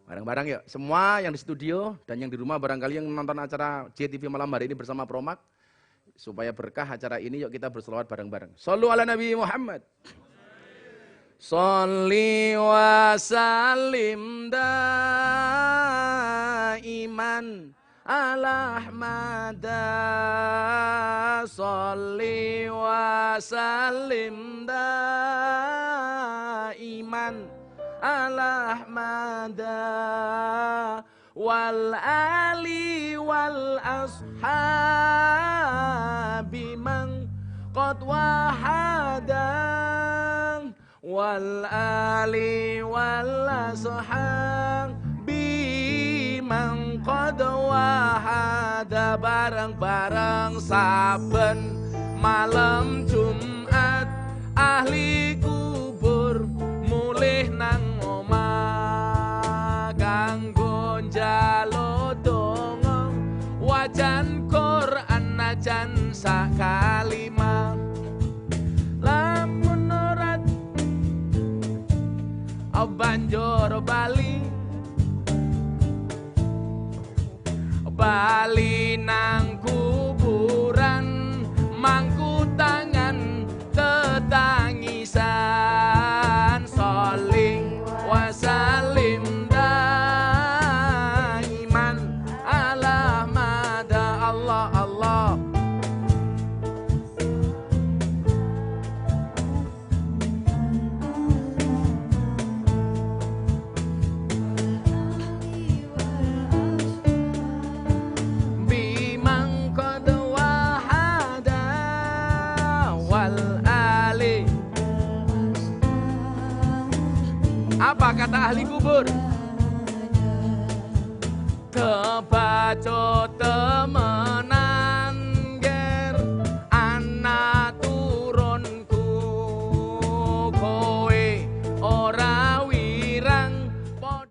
Bareng-bareng yuk, semua yang di studio dan yang di rumah barangkali yang nonton acara JTV malam hari ini bersama Promak, supaya berkah acara ini yuk kita berselawat bareng-bareng. Shallu ala Nabi Muhammad. Sholli wa sallim daiman ala Ahmad. Sholli wa sallim daiman ala Ahmad wal ali wal ashabi man qad wahadang wal ali wal ashabi man qad wahada. Bareng-bareng saben malam Jumat ahli kubur mulih nang omah kanggo njaluk donga wajan Quran najan sak kalimah lamun ora banjur bali nang kuburan mangku tangan tetangisan. Sholli wa sallim daiman ala Ahmad. Allah Allah. Bimang qad wahada wal ali. Apa kata ahli kubur? Kebaco temenan